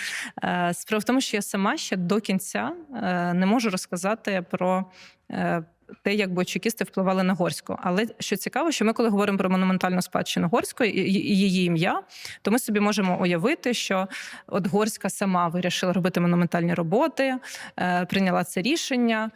Справа в тому, що я сама ще до кінця не можу розказати про те, як бойчукісти впливали на Горську. Але що цікаво, що ми, коли говоримо про монументальну спадщину Горської і її ім'я, то ми собі можемо уявити, що от Горська сама вирішила робити монументальні роботи, прийняла це рішення,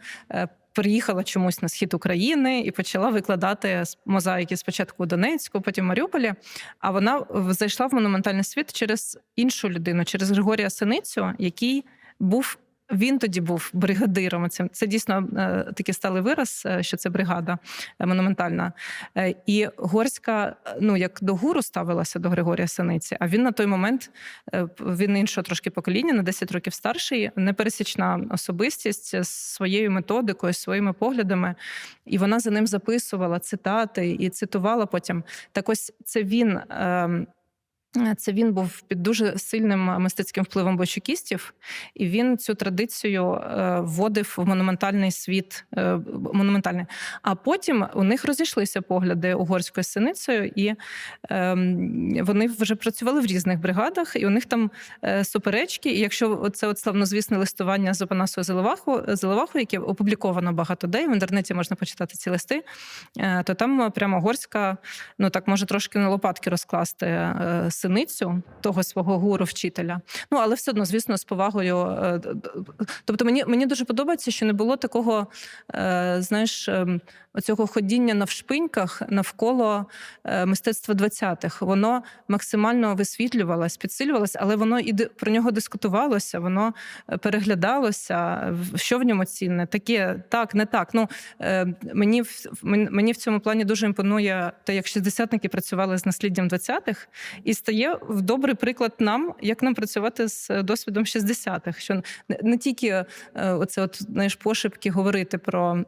приїхала чомусь на схід України і почала викладати мозаїки спочатку у Донецьку, потім в Маріуполі. А вона зайшла в монументальний світ через іншу людину, через Григорія Синицю, який був... Він тоді був бригадиром. Це дійсно такий сталий вираз, що це бригада монументальна. І Горська, як до гуру ставилася до Григорія Синиці, а він на той момент, він іншого трошки покоління, на 10 років старший, непересічна особистість з своєю методикою, своїми поглядами. І вона за ним записувала цитати і цитувала потім. Так ось це він був під дуже сильним мистецьким впливом бойчукістів, і він цю традицію вводив в монументальний світ, монументальний. А потім у них розійшлися погляди у Горської з Синицею, і вони вже працювали в різних бригадах, і у них там суперечки. І якщо це славнозвісне листування з Опанасою Зеливахою, яке опубліковано багато де, в інтернеті можна почитати ці листи, то там прямо Горська, так може трошки на лопатки розкласти синицю того свого гуру-вчителя. Ну, але все одно, звісно, з повагою. Тобто мені дуже подобається, що не було такого, знаєш, оцього ходіння навшпиньках навколо мистецтва 20-х. Воно максимально висвітлювалось, підсилювалось, але воно і про нього дискутувалося, воно переглядалося, що в ньому цінне, таке, так, не так. Ну, мені в цьому плані дуже імпонує те, як шістдесятники працювали з насліддям 20-х, і стає в добрий приклад нам, як нам працювати з досвідом 60-х. Що не тільки оце от, знаєш, пошепки говорити про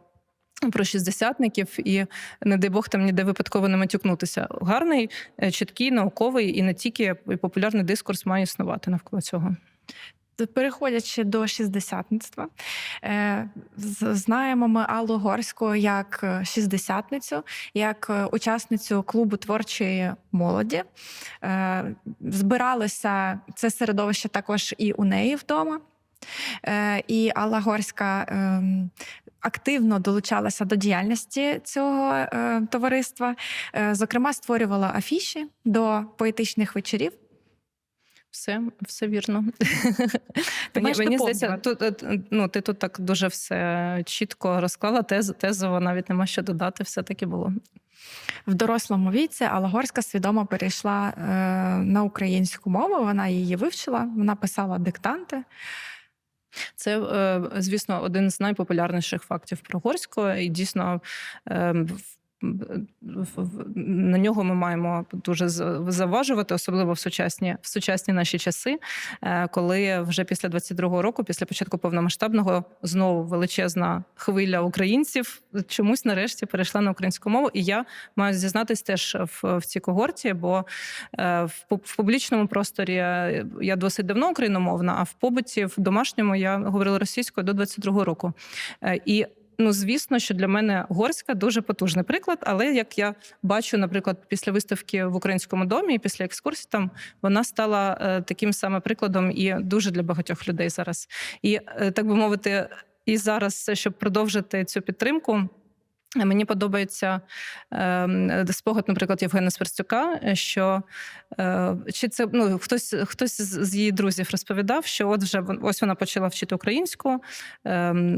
шістдесятників і, не дай Бог, там ніде випадково не матюкнутися. Гарний, чіткий, науковий і не тільки популярний дискурс має існувати навколо цього. Переходячи до шістдесятництва, знаємо ми Аллу Горську як шістдесятницю, як учасницю клубу творчої молоді. Збиралося це середовище також і у неї вдома. І Алла Горська активно долучалася до діяльності цього товариства. Зокрема, створювала афіші до поетичних вечорів. Все вірно. Мені здається, ти тут так дуже все чітко розклала, тезово, навіть нема що додати, все таки було. В дорослому віці Алла Горська свідомо перейшла на українську мову, вона її вивчила, вона писала диктанти. Це, звісно, один з найпопулярніших фактів про Горську, і дійсно на нього ми маємо дуже заважувати, особливо в сучасні наші часи, коли вже після 22-го року, після початку повномасштабного, знову величезна хвиля українців чомусь нарешті перейшла на українську мову. І я маю зізнатись теж в цій когорті, бо в публічному просторі я досить давно україномовна, а в побуті, в домашньому я говорила російською до 22-го року. І звісно, що для мене Горська дуже потужний приклад, але як я бачу, наприклад, після виставки в Українському домі і після екскурсій там, вона стала таким саме прикладом і дуже для багатьох людей зараз. І, так би мовити, і зараз, щоб продовжити цю підтримку, мені подобається спогад, наприклад, Євгена Сверстюка, що чи це хтось з її друзів розповідав, що ось вона почала вчити українську,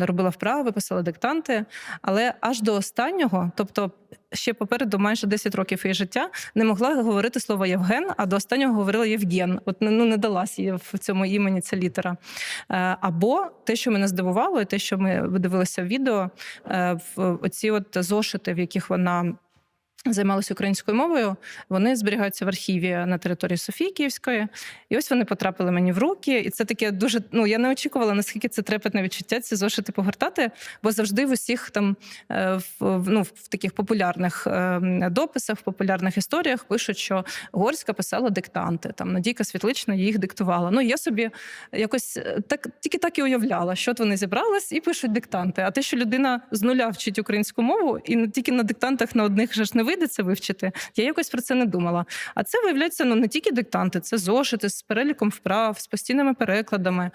робила вправи, писала диктанти, але аж до останнього, тобто ще попереду майже 10 років її життя, не могла говорити слово Євген, а до останнього говорила Євген. От не далась їй в цьому імені ця літера. Або те, що мене здивувало, і те, що ми дивилися в відео, в оці от зошити, в яких вона займалася українською мовою, вони зберігаються в архіві на території Софії Київської. І ось вони потрапили мені в руки. І це таке дуже, я не очікувала, наскільки це трепетне відчуття, ці зошити погортати, бо завжди в усіх там, в таких популярних дописах, в популярних історіях пишуть, що Горська писала диктанти, там Надійка Світлична їх диктувала. Я собі якось тільки так і уявляла, що от вони зібрались і пишуть диктанти. А те, що людина з нуля вчить українську мову, і не тільки на диктантах на одних же ж не вийде це вивчити, я якось про це не думала. А це, виявляється, не тільки диктанти, це зошити з переліком вправ, з постійними перекладами,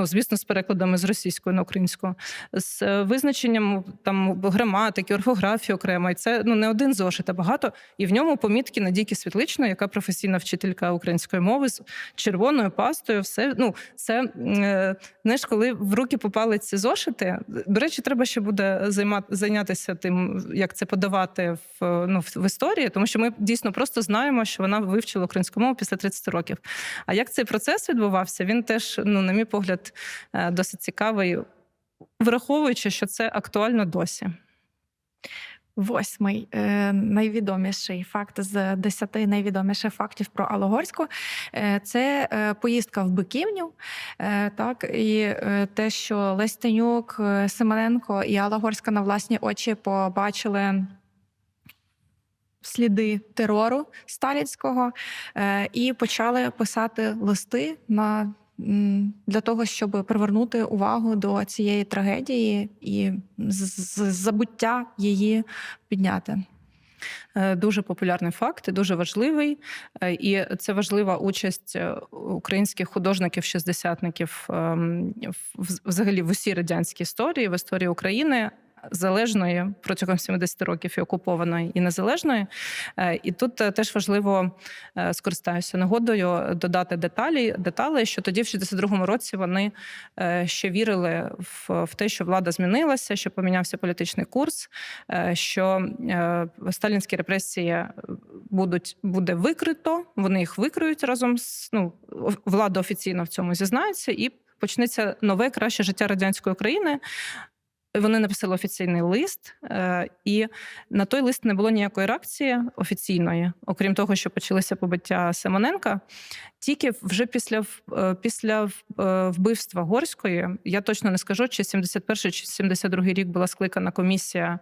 звісно, з перекладами з російської на українську, з визначенням там граматики, орфографії окремо. І це не один зошит, а багато. І в ньому помітки Надійки Світличної, яка професійна вчителька української мови, з червоною пастою, все. Це, знаєш, коли в руки попали ці зошити, до речі, треба ще буде зайнятися тим, як це подавати в історії, тому що ми дійсно просто знаємо, що вона вивчила українську мову після 30 років. А як цей процес відбувався, він теж, на мій погляд, досить цікавий, враховуючи, що це актуально досі. 8-й найвідоміший факт з 10 найвідоміших фактів про Аллу Горську – це поїздка в Биківню. Так, і те, що Лестенюк, Симоненко і Алла Горська на власні очі побачили сліди терору сталінського і почали писати листи для того, щоб привернути увагу до цієї трагедії і з забуття її підняти. Дуже популярний факт, дуже важливий. І це важлива участь українських художників-шістдесятників взагалі в усій радянській історії, в історії України. залежної протягом 70 років і окупованої, і незалежної. І тут теж важливо, скористаюся нагодою, додати деталі, що тоді в 62-му році вони ще вірили в те, що влада змінилася, що помінявся політичний курс, що сталінські репресії буде викрито, вони їх викриють разом з, влада офіційно в цьому зізнається, і почнеться нове, краще життя радянської України. Вони написали офіційний лист, і на той лист не було ніякої реакції офіційної, окрім того, що почалися побиття Симоненка. Тільки вже після вбивства Горської, я точно не скажу, чи 71-й, чи 72-й рік була скликана комісія,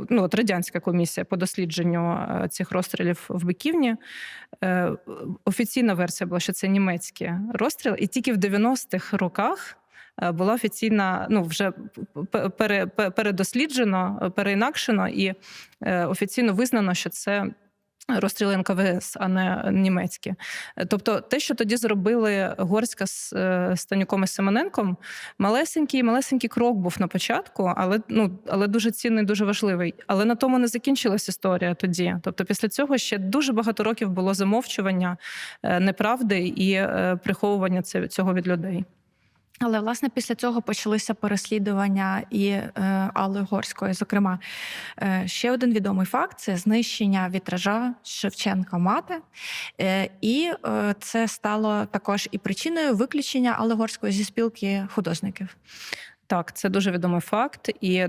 радянська комісія по дослідженню цих розстрілів в Биківні. Офіційна версія була, що це німецькі розстріли, і тільки в 90-х роках була офіційна, вже передосліджено, переінакшено і офіційно визнано, що це розстріли НКВС, а не німецькі. Тобто те, що тоді зробили Горська з Станюком і Симоненком, малесенький крок був на початку, але дуже цінний, дуже важливий. Але на тому не закінчилась історія тоді. Тобто після цього ще дуже багато років було замовчування неправди і приховування цього від людей. Але, власне, після цього почалися переслідування і Алли Горської. Зокрема, ще один відомий факт – це знищення вітража Шевченка «Мати». І це стало також і причиною виключення Алли Горської зі спілки художників. Так, це дуже відомий факт. І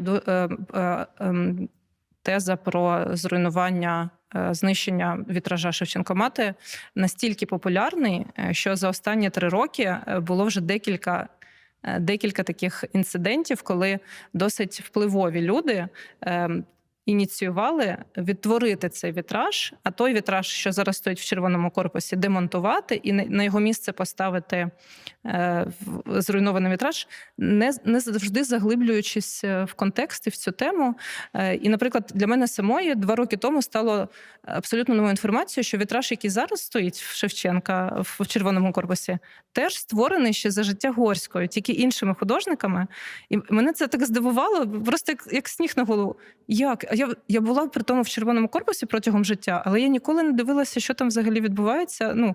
теза про зруйнування, знищення вітража Шевченка «Мати» настільки популярний, що за останні 3 роки було вже декілька таких інцидентів, коли досить впливові люди ініціювали відтворити цей вітраж, а той вітраж, що зараз стоїть в червоному корпусі, демонтувати і на його місце поставити зруйнований вітраж, не завжди заглиблюючись в контекст і в цю тему. І, наприклад, для мене самої 2 роки тому стало абсолютно новою інформацією, що вітраж, який зараз стоїть в Шевченка в червоному корпусі, теж створений ще за життя Горської, тільки іншими художниками. І мене це так здивувало, просто як сніг на голову. Як? Я була при тому в червоному корпусі протягом життя, але я ніколи не дивилася, що там взагалі відбувається.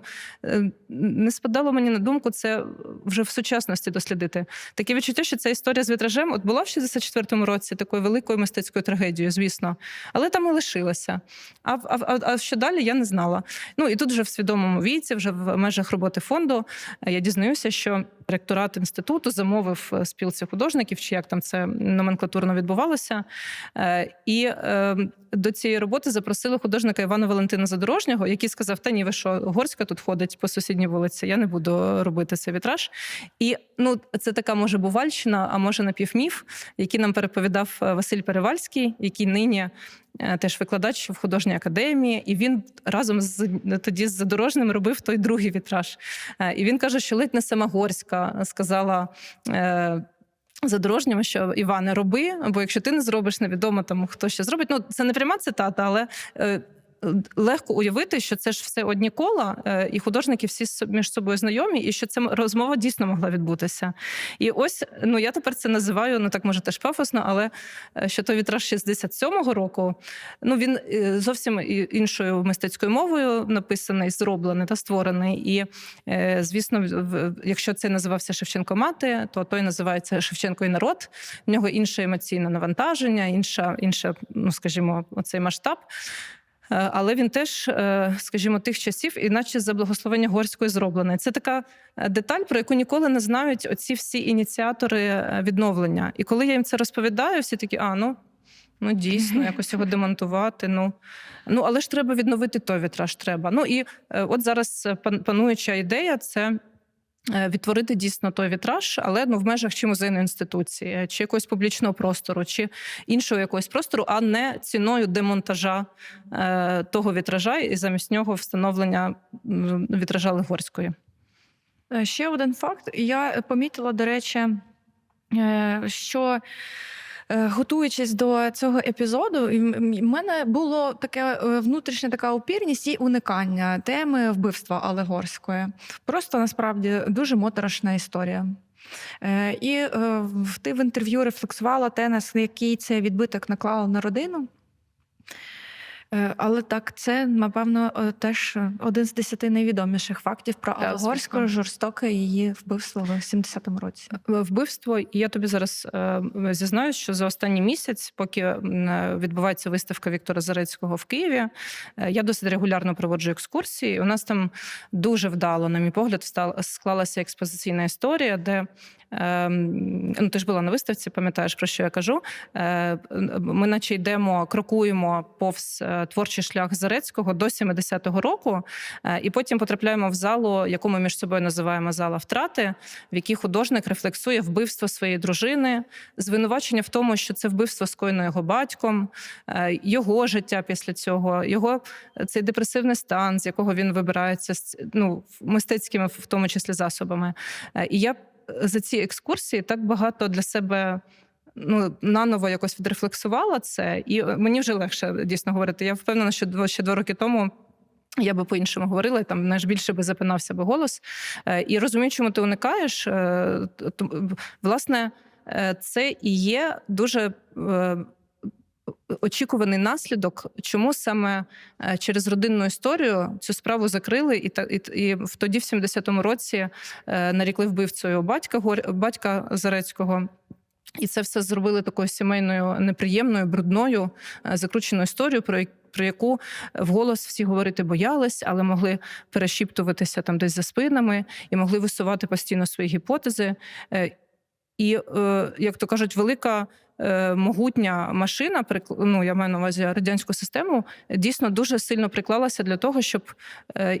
Не спадало мені на думку це вже в сучасності дослідити. Таке відчуття, що ця історія з вітражем була в 64-му році такою великою мистецькою трагедією, звісно, але там і лишилася. А що далі, я не знала. І тут вже в свідомому віці, вже в межах роботи фонду, я дізнаюся, що ректорат інституту замовив спілці художників, чи як там це номенклатурно відбувалося, і до цієї роботи запросили художника Івана Валентина Задорожнього, який сказав: "Та ні, ви що, Горська тут ходить по сусідній вулиці, я не буду робити цей вітраж". І це така, може, бувальщина, а може, напівміф, який нам переповідав Василь Перевальський, який нині теж викладач в художній академії, і він разом тоді з Задорожним робив той другий вітраж. І він каже, що ледь не сама Горська сказала Задорожньому, що: "Іване, роби, бо якщо ти не зробиш, невідомо там хто ще зробить". Це не пряма цитата, але легко уявити, що це ж все одні кола, і художники всі між собою знайомі, і що ця розмова дійсно могла відбутися. І ось, я тепер це називаю, так може теж пафосно, але що той вітраж 67-го року, він зовсім іншою мистецькою мовою написаний, зроблений та створений. І, звісно, якщо це називався Шевченко «Мати», то той називається Шевченко і народ. В нього інше емоційне навантаження, інше, скажімо, оцей масштаб. Але він теж, скажімо, тих часів, іначе за благословення Горської зроблений. Це така деталь, про яку ніколи не знають оці всі ініціатори відновлення. І коли я їм це розповідаю, всі такі: дійсно, якось його демонтувати. Але ж треба відновити той вітраж, треба. І от зараз пануюча ідея – це відтворити дійсно той вітраж, але в межах чи музейної інституції, чи якогось публічного простору, чи іншого якогось простору, а не ціною демонтажа того вітража і замість нього встановлення вітража Горської. Ще один факт. Я помітила, до речі, що готуючись до цього епізоду, в мене було таке внутрішня така упірність і уникання теми вбивства Алли Горської. Просто, насправді, дуже моторошна історія. І ти в інтерв'ю рефлексувала те, на який це відбиток наклало на родину. Але так, це, напевно, теж один з 10 найвідоміших фактів про Аллу Горську, звісно. жорстоке її вбивство в 70-му році. Вбивство, і я тобі зараз зізнаюсь, що за останній місяць, поки відбувається виставка Віктора Зарецького в Києві, я досить регулярно проводжу екскурсії. У нас там дуже вдало, на мій погляд, склалася експозиційна історія, де ти ж була на виставці, пам'ятаєш, про що я кажу. Ми наче йдемо, крокуємо повз творчий шлях Зарецького до 70-го року, і потім потрапляємо в залу, яку ми між собою називаємо «Зала втрати», в якій художник рефлексує вбивство своєї дружини, звинувачення в тому, що це вбивство скоєно його батьком, його життя після цього, його цей депресивний стан, з якого він вибирається, мистецькими, в тому числі, засобами. І я за ці екскурсії так багато для себе наново якось відрефлексувала це, і мені вже легше дійсно говорити. Я впевнена, що ще 2 роки тому я би по-іншому говорила, і там більше би запинався би голос. І розумію, чому ти уникаєш. Власне, це і є дуже очікуваний наслідок, чому саме через родинну історію цю справу закрили, і тоді в 70-му році нарікли вбивцею батька Зарецького. І це все зробили такою сімейною, неприємною, брудною, закрученою історією, про яку вголос всі говорити боялись, але могли перешіптуватися там десь за спинами і могли висувати постійно свої гіпотези. І, як то кажуть, велика могутня машина, я маю на увазі радянську систему, дійсно дуже сильно приклалася для того, щоб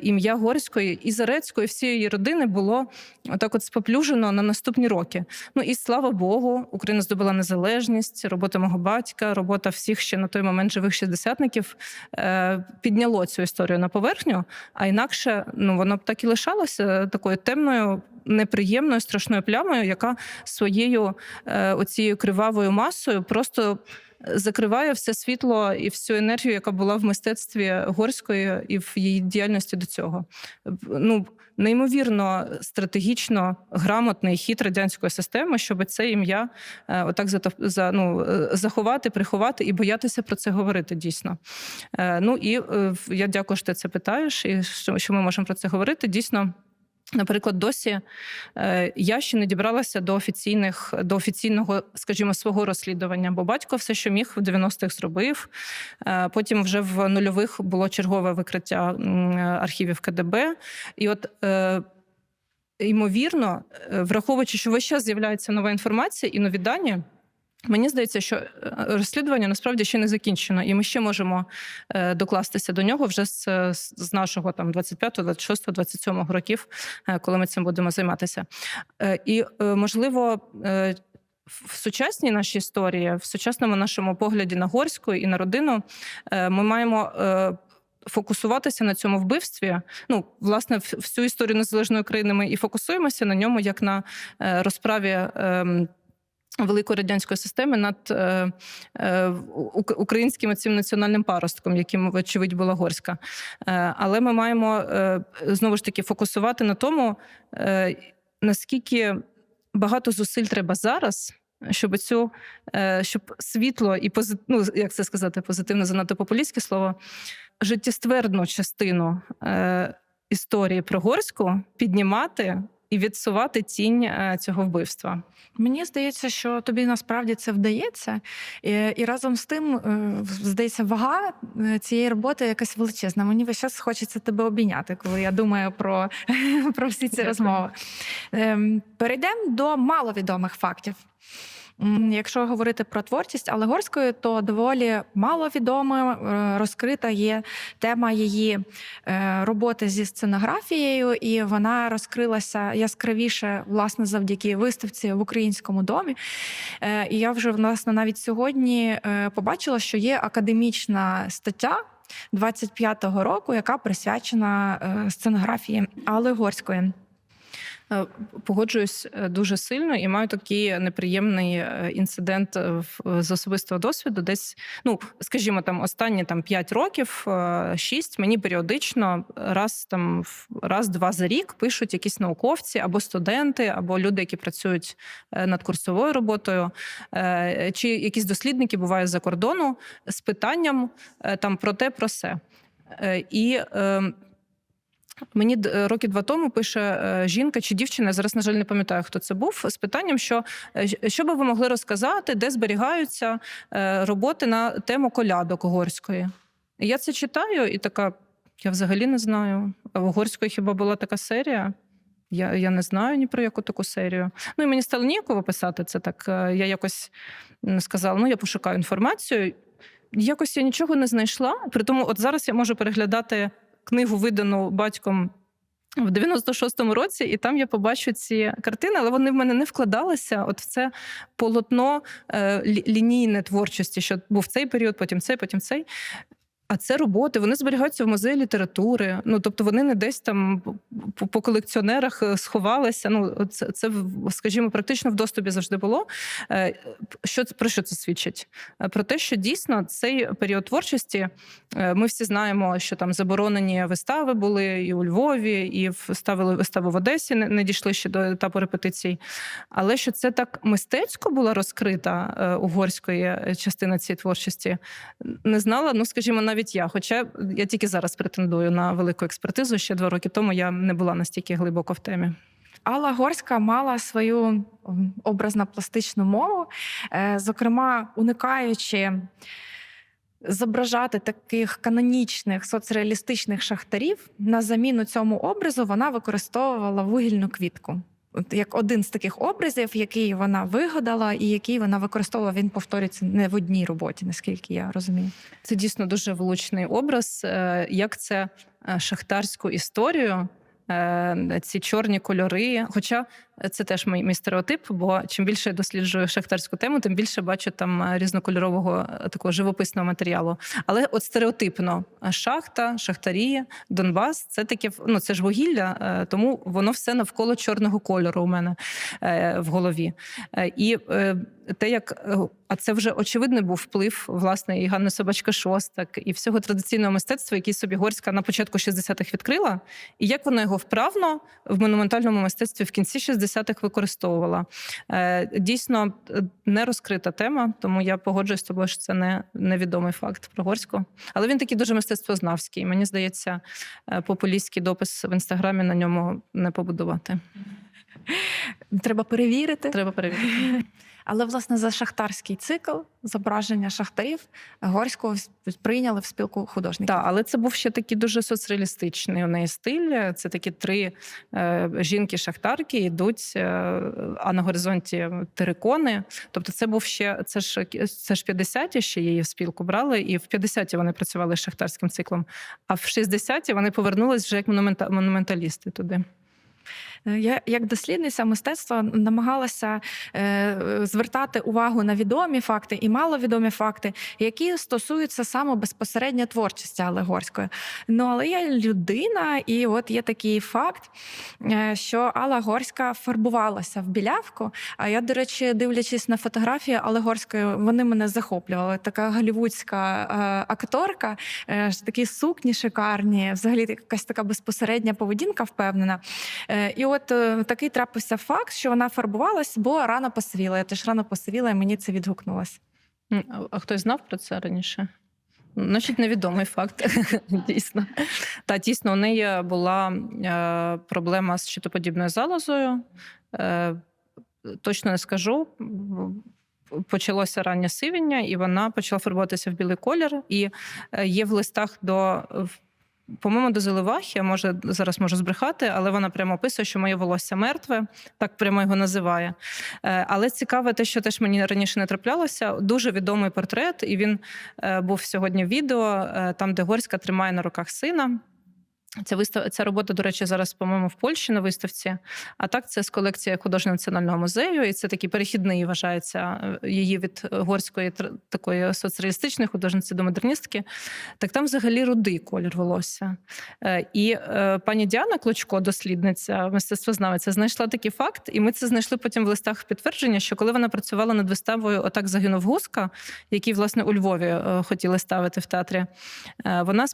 ім'я Горської і Зарецької, і всієї її родини було отак от споплюжено на наступні роки. І слава Богу, Україна здобула незалежність, робота мого батька, робота всіх ще на той момент живих шістдесятників підняло цю історію на поверхню, а інакше воно б так і лишалося такою темною, неприємною, страшною плямою, яка своєю оцією кривавою масою просто закриває все світло і всю енергію, яка була в мистецтві Горської і в її діяльності до цього. Неймовірно стратегічно грамотний хід радянської системи, щоб це ім'я отак заховати, приховати і боятися про це говорити дійсно. І я дякую, що ти це питаєш, і що ми можемо про це говорити. Дійсно, наприклад, досі я ще не дібралася до офіційного, скажімо, свого розслідування, бо батько все, що міг, в 90-х зробив. Потім вже в нульових було чергове викриття архівів КДБ. І от, ймовірно, враховуючи, що весь час з'являється нова інформація і нові дані, мені здається, що розслідування насправді ще не закінчено, і ми ще можемо докластися до нього вже з нашого 25, 26, 27 років, коли ми цим будемо займатися. І, можливо, в сучасній нашій історії, в сучасному нашому погляді на Горську і на родину ми маємо фокусуватися на цьому вбивстві. Власне, всю історію незалежної України ми і фокусуємося на ньому, як на розправі великої радянської системи над українським цим національним паростком, яким, вочевидь, була Горська. Але ми маємо, знову ж таки, фокусувати на тому, наскільки багато зусиль треба зараз, щоб світло і як це сказати, позитивно, занадто популістське слово, життєствердну частину історії про Горську піднімати і відсувати тінь цього вбивства. Мені здається, що тобі насправді це вдається. І разом з тим, здається, вага цієї роботи якась величезна. Мені весь час хочеться тебе обійняти, коли я думаю про всі ці розмови. Перейдемо до маловідомих фактів. Якщо говорити про творчість Алли Горської, то доволі маловідома, розкрита є тема її роботи зі сценографією, і вона розкрилася яскравіше, власне, завдяки виставці в Українському домі. І я вже, власне, навіть сьогодні побачила, що є академічна стаття 25-го року, яка присвячена сценографії Алли Горської. Погоджуюсь дуже сильно і маю такий неприємний інцидент з особистого досвіду. Десь, ну, скажімо, там останні 5 років, 6, мені періодично раз-два за рік пишуть якісь науковці або студенти, або люди, які працюють над курсовою роботою, чи якісь дослідники бувають за кордону з питанням про те, про се. І мені роки 2 тому пише жінка чи дівчина, зараз, на жаль, не пам'ятаю, хто це був, з питанням, що би ви могли розказати, де зберігаються роботи на тему колядок угорської. І я це читаю і така, я взагалі не знаю. А в угорської хіба була така серія? Я не знаю ні про яку таку серію. Ну і мені стало ніяково писати це так. Я якось сказала, я пошукаю інформацію. Якось я нічого не знайшла. Притому от зараз я можу переглядати книгу, видану батьком в 96-му році, і там я побачу ці картини, але вони в мене не вкладалися от в це полотно лінійне творчості, що був цей період, потім цей, потім цей. А це роботи, вони зберігаються в музеї літератури. Тобто вони не десь там по колекціонерах сховалися. Це, скажімо, практично в доступі завжди було. Про що це свідчить? Про те, що дійсно цей період творчості, ми всі знаємо, що там заборонені вистави були і у Львові, і ставили виставу в Одесі, не дійшли ще до етапу репетицій. Але що це так мистецько була розкрита угорської частина цієї творчості, не знала, скажімо, навіть я. Хоча я тільки зараз претендую на велику експертизу, ще 2 роки тому я не була настільки глибоко в темі. Алла Горська мала свою образно-пластичну мову, зокрема, уникаючи зображати таких канонічних соцреалістичних шахтарів, на заміну цьому образу вона використовувала вугільну квітку. Як один з таких образів, який вона вигадала і який вона використовувала, він повторюється не в одній роботі, наскільки я розумію. Це дійсно дуже влучний образ, як це шахтарську історію, ці чорні кольори. Хоча це теж мій стереотип, бо чим більше я досліджую шахтарську тему, тим більше бачу там різнокольорового такого живописного матеріалу. Але от стереотипно шахта, шахтарі, Донбас – це таке, це ж вугілля, тому воно все навколо чорного кольору у мене в голові. І те, а це вже очевидний був вплив, власне, і Ганни Собачка-Шостак, і всього традиційного мистецтва, який собі Горська на початку 60-х відкрила, і як вона його вправно в монументальному мистецтві в кінці 60-х використовувала. Дійсно, не розкрита тема, тому я погоджуюсь з тобою, що це невідомий факт про Горську. Але він такий дуже мистецтвознавський. Мені здається, популістський допис в Інстаграмі на ньому не побудувати. Треба перевірити. Треба перевірити. Але, власне, за шахтарський цикл зображення шахтарів Горського прийняли в спілку художників. Так, але це був ще такий дуже соцреалістичний у неї стиль. Це такі 3 жінки-шахтарки йдуть, а на горизонті терикони. Тобто це був ще, це ж 50-ті ще її в спілку брали, і в 50-ті вони працювали з шахтарським циклом, а в 60-ті вони повернулись вже як монументалісти туди. Я, як дослідниця мистецтва, намагалася звертати увагу на відомі факти і маловідомі факти, які стосуються саме безпосередньо творчості Алли Горської. Але я людина, і от є такий факт, що Алла Горська фарбувалася в білявку. А я, до речі, дивлячись на фотографії Алли Горської, вони мене захоплювали. Така голлівудська акторка, такі сукні шикарні, взагалі якась така безпосередня поведінка впевнена. І от такий трапився факт, що вона фарбувалась, бо рано посивіла. Я теж рано посивіла, і мені це відгукнулося. А хтось знав про це раніше? Значить, невідомий факт, дійсно. Та, дійсно, у неї була проблема з щитоподібною залозою. Точно не скажу. Почалося раннє сивіння, і вона почала фарбуватися в білий колір. І є в листах по-моєму, до Зеливахи, зараз можу збрехати, але вона прямо описує, що моє волосся мертве, так прямо його називає. Але цікаве те, що теж мені раніше не траплялося, дуже відомий портрет, і він був сьогодні в відео, там, де Горська тримає на руках сина. Ця робота, до речі, зараз, по-моєму, в Польщі на виставці. А так, це з колекції Художнього національного музею. І це такий перехідний, вважається, її від горської такої соцреалістичної художниці до модерністки. Так там взагалі рудий колір волосся. І пані Діана Клочко, дослідниця, мистецтвознавиця, знайшла такий факт. І ми це знайшли потім в листах підтвердження, що коли вона працювала над виставою «Отак загинув Гуска», який, власне, у Львові хотіли ставити в театрі, вона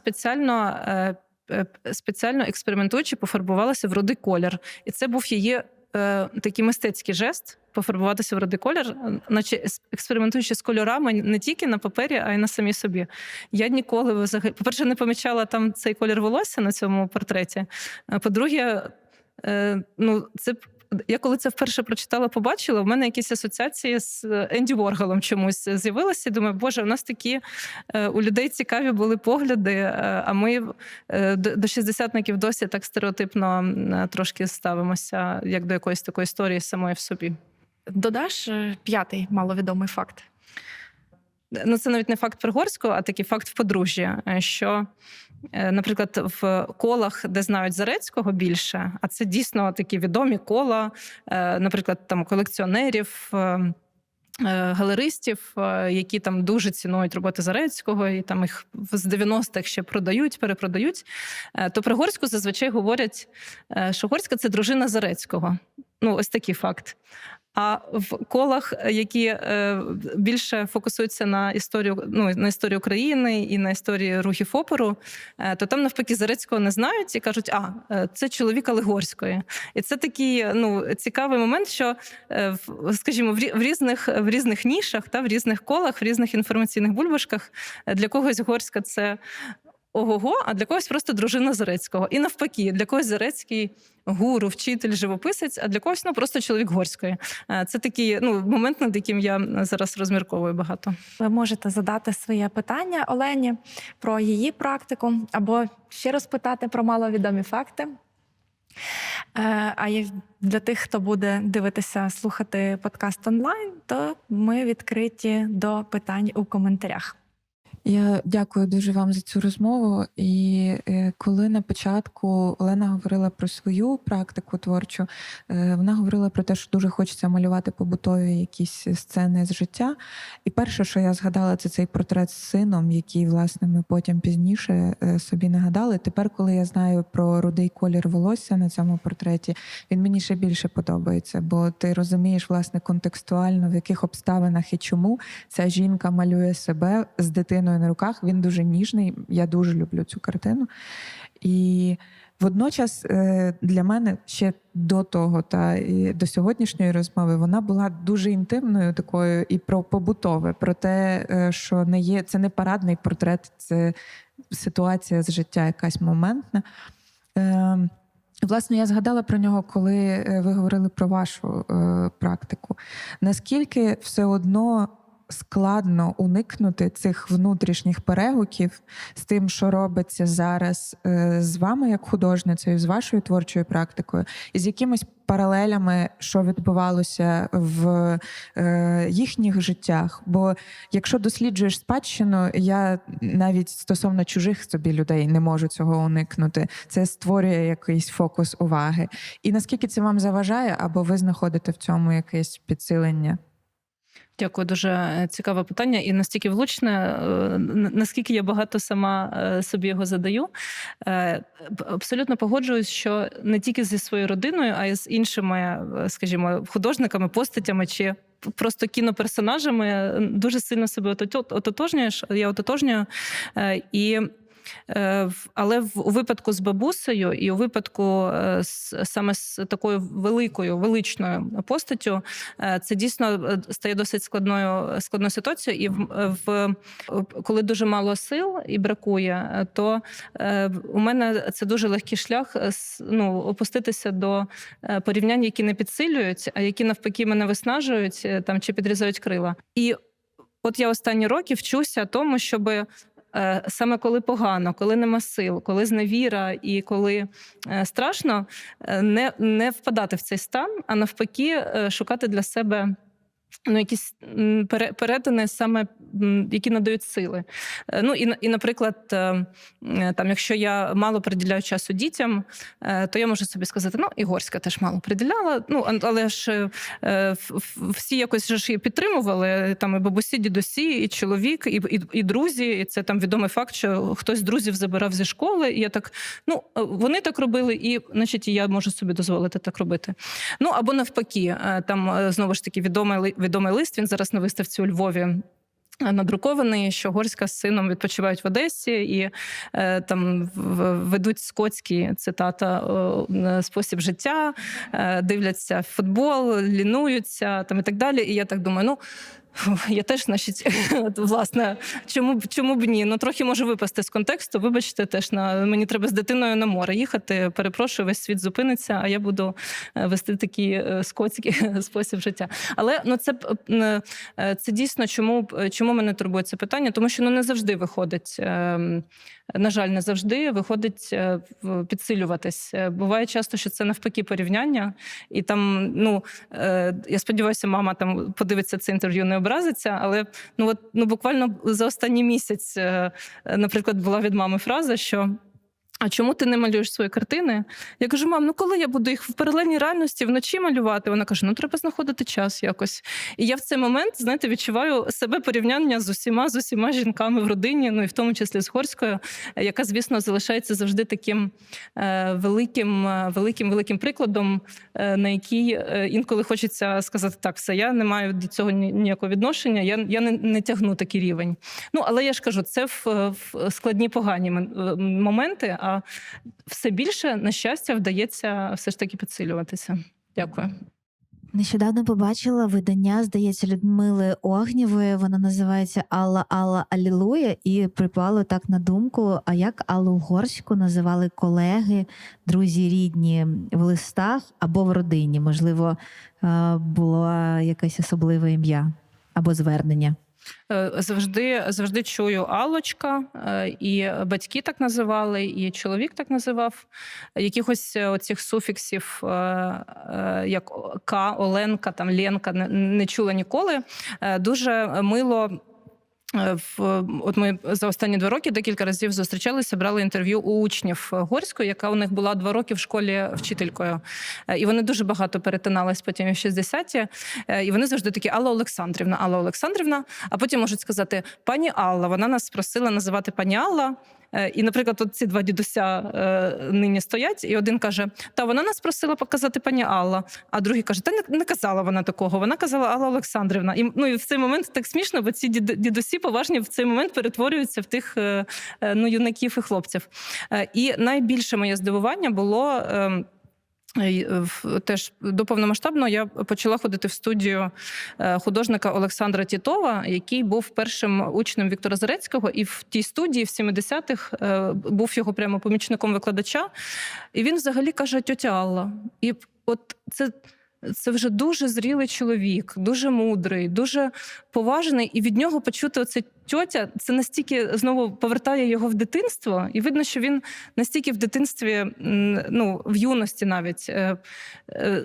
спеціально експериментуючи пофарбувалася в рудий колір. І це був її такий мистецький жест пофарбуватися в рудий колір, наче експериментуючи з кольорами не тільки на папері, а й на самій собі. Я ніколи взагалі, по-перше, не помічала там цей колір волосся на цьому портреті. По-друге, я коли це вперше прочитала, побачила, в мене якісь асоціації з Енді Ворголом чомусь з'явилися. І думаю, боже, у нас такі у людей цікаві були погляди, а ми до шістдесятників досі так стереотипно трошки ставимося, як до якоїсь такої історії самої в собі. Додаш 5-й маловідомий факт? Це навіть не факт про Горську, а такий факт в подружжі, що, наприклад, в колах, де знають Зарецького більше, а це дійсно такі відомі кола, наприклад, там колекціонерів, галеристів, які там дуже цінують роботи Зарецького, і там їх з 90-х ще продають, перепродають, то про Горську зазвичай говорять, що Горська – це дружина Зарецького. Ось такий факт. А в колах, які більше фокусуються на історію України і на історії рухів опору, то там навпаки Зарецького не знають і кажуть, це чоловік Горської. І це такий цікавий момент, що, скажімо, в різних нішах, в різних колах, в різних інформаційних бульбашках для когось Горська – це ого-го, а для когось просто дружина Зарецького. І навпаки, для когось Зарецький гуру, вчитель, живописець, а для когось просто чоловік Горської. Це такий момент, над яким я зараз розмірковую багато. Ви можете задати своє питання Олені про її практику або ще розпитати про маловідомі факти. А для тих, хто буде дивитися, слухати подкаст онлайн, то ми відкриті до питань у коментарях. Я дякую дуже вам за цю розмову. І коли на початку Олена говорила про свою практику творчу, вона говорила про те, що дуже хочеться малювати побутові якісь сцени з життя. І перше, що я згадала, це цей портрет з сином, який, власне, ми потім пізніше собі нагадали. Тепер, коли я знаю про рудий колір волосся на цьому портреті, він мені ще більше подобається, бо ти розумієш, власне, контекстуально, в яких обставинах і чому ця жінка малює себе з дитиною на руках. Він дуже ніжний, я дуже люблю цю картину. І водночас для мене ще до того та і до сьогоднішньої розмови вона була дуже інтимною такою і про побутове, про те, що це не парадний портрет, це ситуація з життя якась моментна. Власне, я згадала про нього, коли ви говорили про вашу практику. Наскільки все одно складно уникнути цих внутрішніх перегуків з тим, що робиться зараз з вами як художницею, з вашою творчою практикою, і з якимись паралелями, що відбувалося в їхніх життях. Бо якщо досліджуєш спадщину, я навіть стосовно чужих собі людей не можу цього уникнути. Це створює якийсь фокус уваги. І наскільки це вам заважає, або ви знаходите в цьому якесь підсилення? Дякую, дуже цікаве питання і настільки влучне, наскільки я багато сама собі його задаю. Абсолютно погоджуюсь, що не тільки зі своєю родиною, а й з іншими, скажімо, художниками, постатями чи просто кіноперсонажами дуже сильно себе ототожнюєш, я ототожнюю. Але у випадку з бабусею і у випадку саме з такою величною постаттю це дійсно стає досить складною ситуацією. І коли дуже мало сил і бракує, то у мене це дуже легкий шлях опуститися до порівнянь, які не підсилюють, а які навпаки мене виснажують там, чи підрізають крила. І от я останні роки вчуся тому, щоби саме коли погано, коли нема сил, коли зневіра і коли страшно, не впадати в цей стан, а навпаки шукати для себе якісь перетини саме, які надають сили. Ну, і наприклад, там, якщо я мало приділяю часу дітям, то я можу собі сказати, і Горська теж мало приділяла, але ж всі якось ж її підтримували, там і бабусі, дідусі, і чоловік, і друзі, і це там відомий факт, що хтось з друзів забирав зі школи, і я так, вони так робили, і, значить, і я можу собі дозволити так робити. Або навпаки, там, знову ж таки, відомий лист, він зараз на виставці у Львові надрукований, що Горська з сином відпочивають в Одесі і там ведуть скотський, цитата, спосіб життя, дивляться футбол, лінуються там і так далі. І я так думаю, я теж, значить, власне, чому б ні? Трохи може випасти з контексту, вибачте, теж мені треба з дитиною на море їхати, перепрошую, весь світ зупиниться, а я буду вести такий скотський спосіб життя. Але це дійсно, чому мене турбує це питання? Тому що не завжди виходить, на жаль, не завжди виходить підсилюватись. Буває часто, що це навпаки порівняння, і там, я сподіваюся, мама там подивиться це інтерв'ю, не образиться, але буквально за останній місяць, наприклад, була від мами фраза, що а чому ти не малюєш свої картини? Я кажу, мам, коли я буду їх в паралельній реальності вночі малювати? Вона каже, треба знаходити час якось. І я в цей момент, знаєте, відчуваю себе порівняння з усіма жінками в родині, і в тому числі з Горською, яка, звісно, залишається завжди таким великим прикладом, на який інколи хочеться сказати, так, все, я не маю до цього ніякого відношення, я не тягну такий рівень. Але я ж кажу, це в складні, погані моменти, а все більше, на щастя, вдається все ж таки підсилюватися. Дякую. Нещодавно побачила видання, здається, Людмили Огнєвої, воно називається «Алла, Алла, Алілуя», і припало так на думку, а як Аллу Горську називали колеги, друзі, рідні в листах або в родині? Можливо, було якесь особливе ім'я або звернення? Завжди чую Аллочка, і батьки так називали, і чоловік так називав. Якихось оцих суфіксів, як К, Оленка, там, Ленка, не чула ніколи. Дуже мило. От ми за останні 2 роки декілька разів зустрічалися, брали інтерв'ю у учнів Горської, яка у них була 2 роки в школі вчителькою. І вони дуже багато перетинались потім в 60-ті. І вони завжди такі Алла Олександрівна, а потім можуть сказати пані Алла. Вона нас просила називати пані Алла. І, наприклад, от ці 2 дідуся нині стоять, і один каже, вона нас просила показати пані Алла, а другий каже, не казала вона такого, вона казала Алла Олександрівна. І в цей момент так смішно, бо ці дідусі поважні в цей момент перетворюються в тих юнаків і хлопців. І найбільше моє здивування було... Теж до повномасштабного я почала ходити в студію художника Олександра Тітова, який був першим учнем Віктора Зарецького, і в тій студії в 70-х був його прямо помічником викладача. І він взагалі каже «тьотя Алла». І от це вже дуже зрілий чоловік, дуже мудрий, дуже поважний, і від нього почути оце тьотя, це настільки знову повертає його в дитинство, і видно, що він настільки в дитинстві, в юності навіть,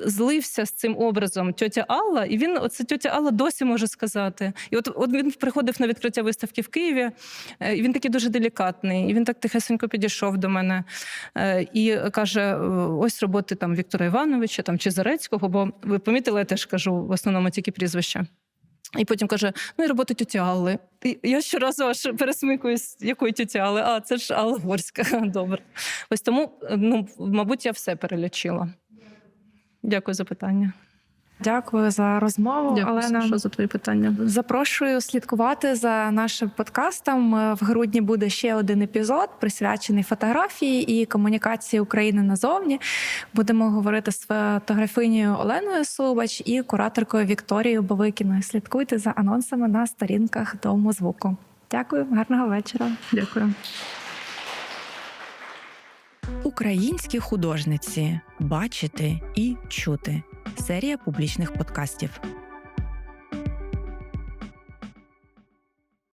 злився з цим образом тьотя Алла, і він оце тьотя Алла досі може сказати. І от він приходив на відкриття виставки в Києві, і він такий дуже делікатний, і він так тихесенько підійшов до мене і каже, ось роботи там Віктора Івановича там, чи Зарецького, бо ви помітили, я теж кажу в основному тільки прізвища. І потім каже, і роботи тьоті Алли. І я щоразу аж пересмикуюсь, якої тьоті Алли? А, це ж Алла Горська. Добре. Ось тому, мабуть, я все перелічила. Дякую за питання. Дякую за розмову, Дякую, Олена. Саша, за твої питання. Запрошую слідкувати за нашим подкастом. В грудні буде ще один епізод, присвячений фотографії і комунікації України назовні. Будемо говорити з фотографинею Оленою Субач і кураторкою Вікторією Бовикіною. Слідкуйте за анонсами на сторінках Дому звуку. Дякую, гарного вечора. Дякую. Українські художниці. Бачити і чути. Серія публічних подкастів.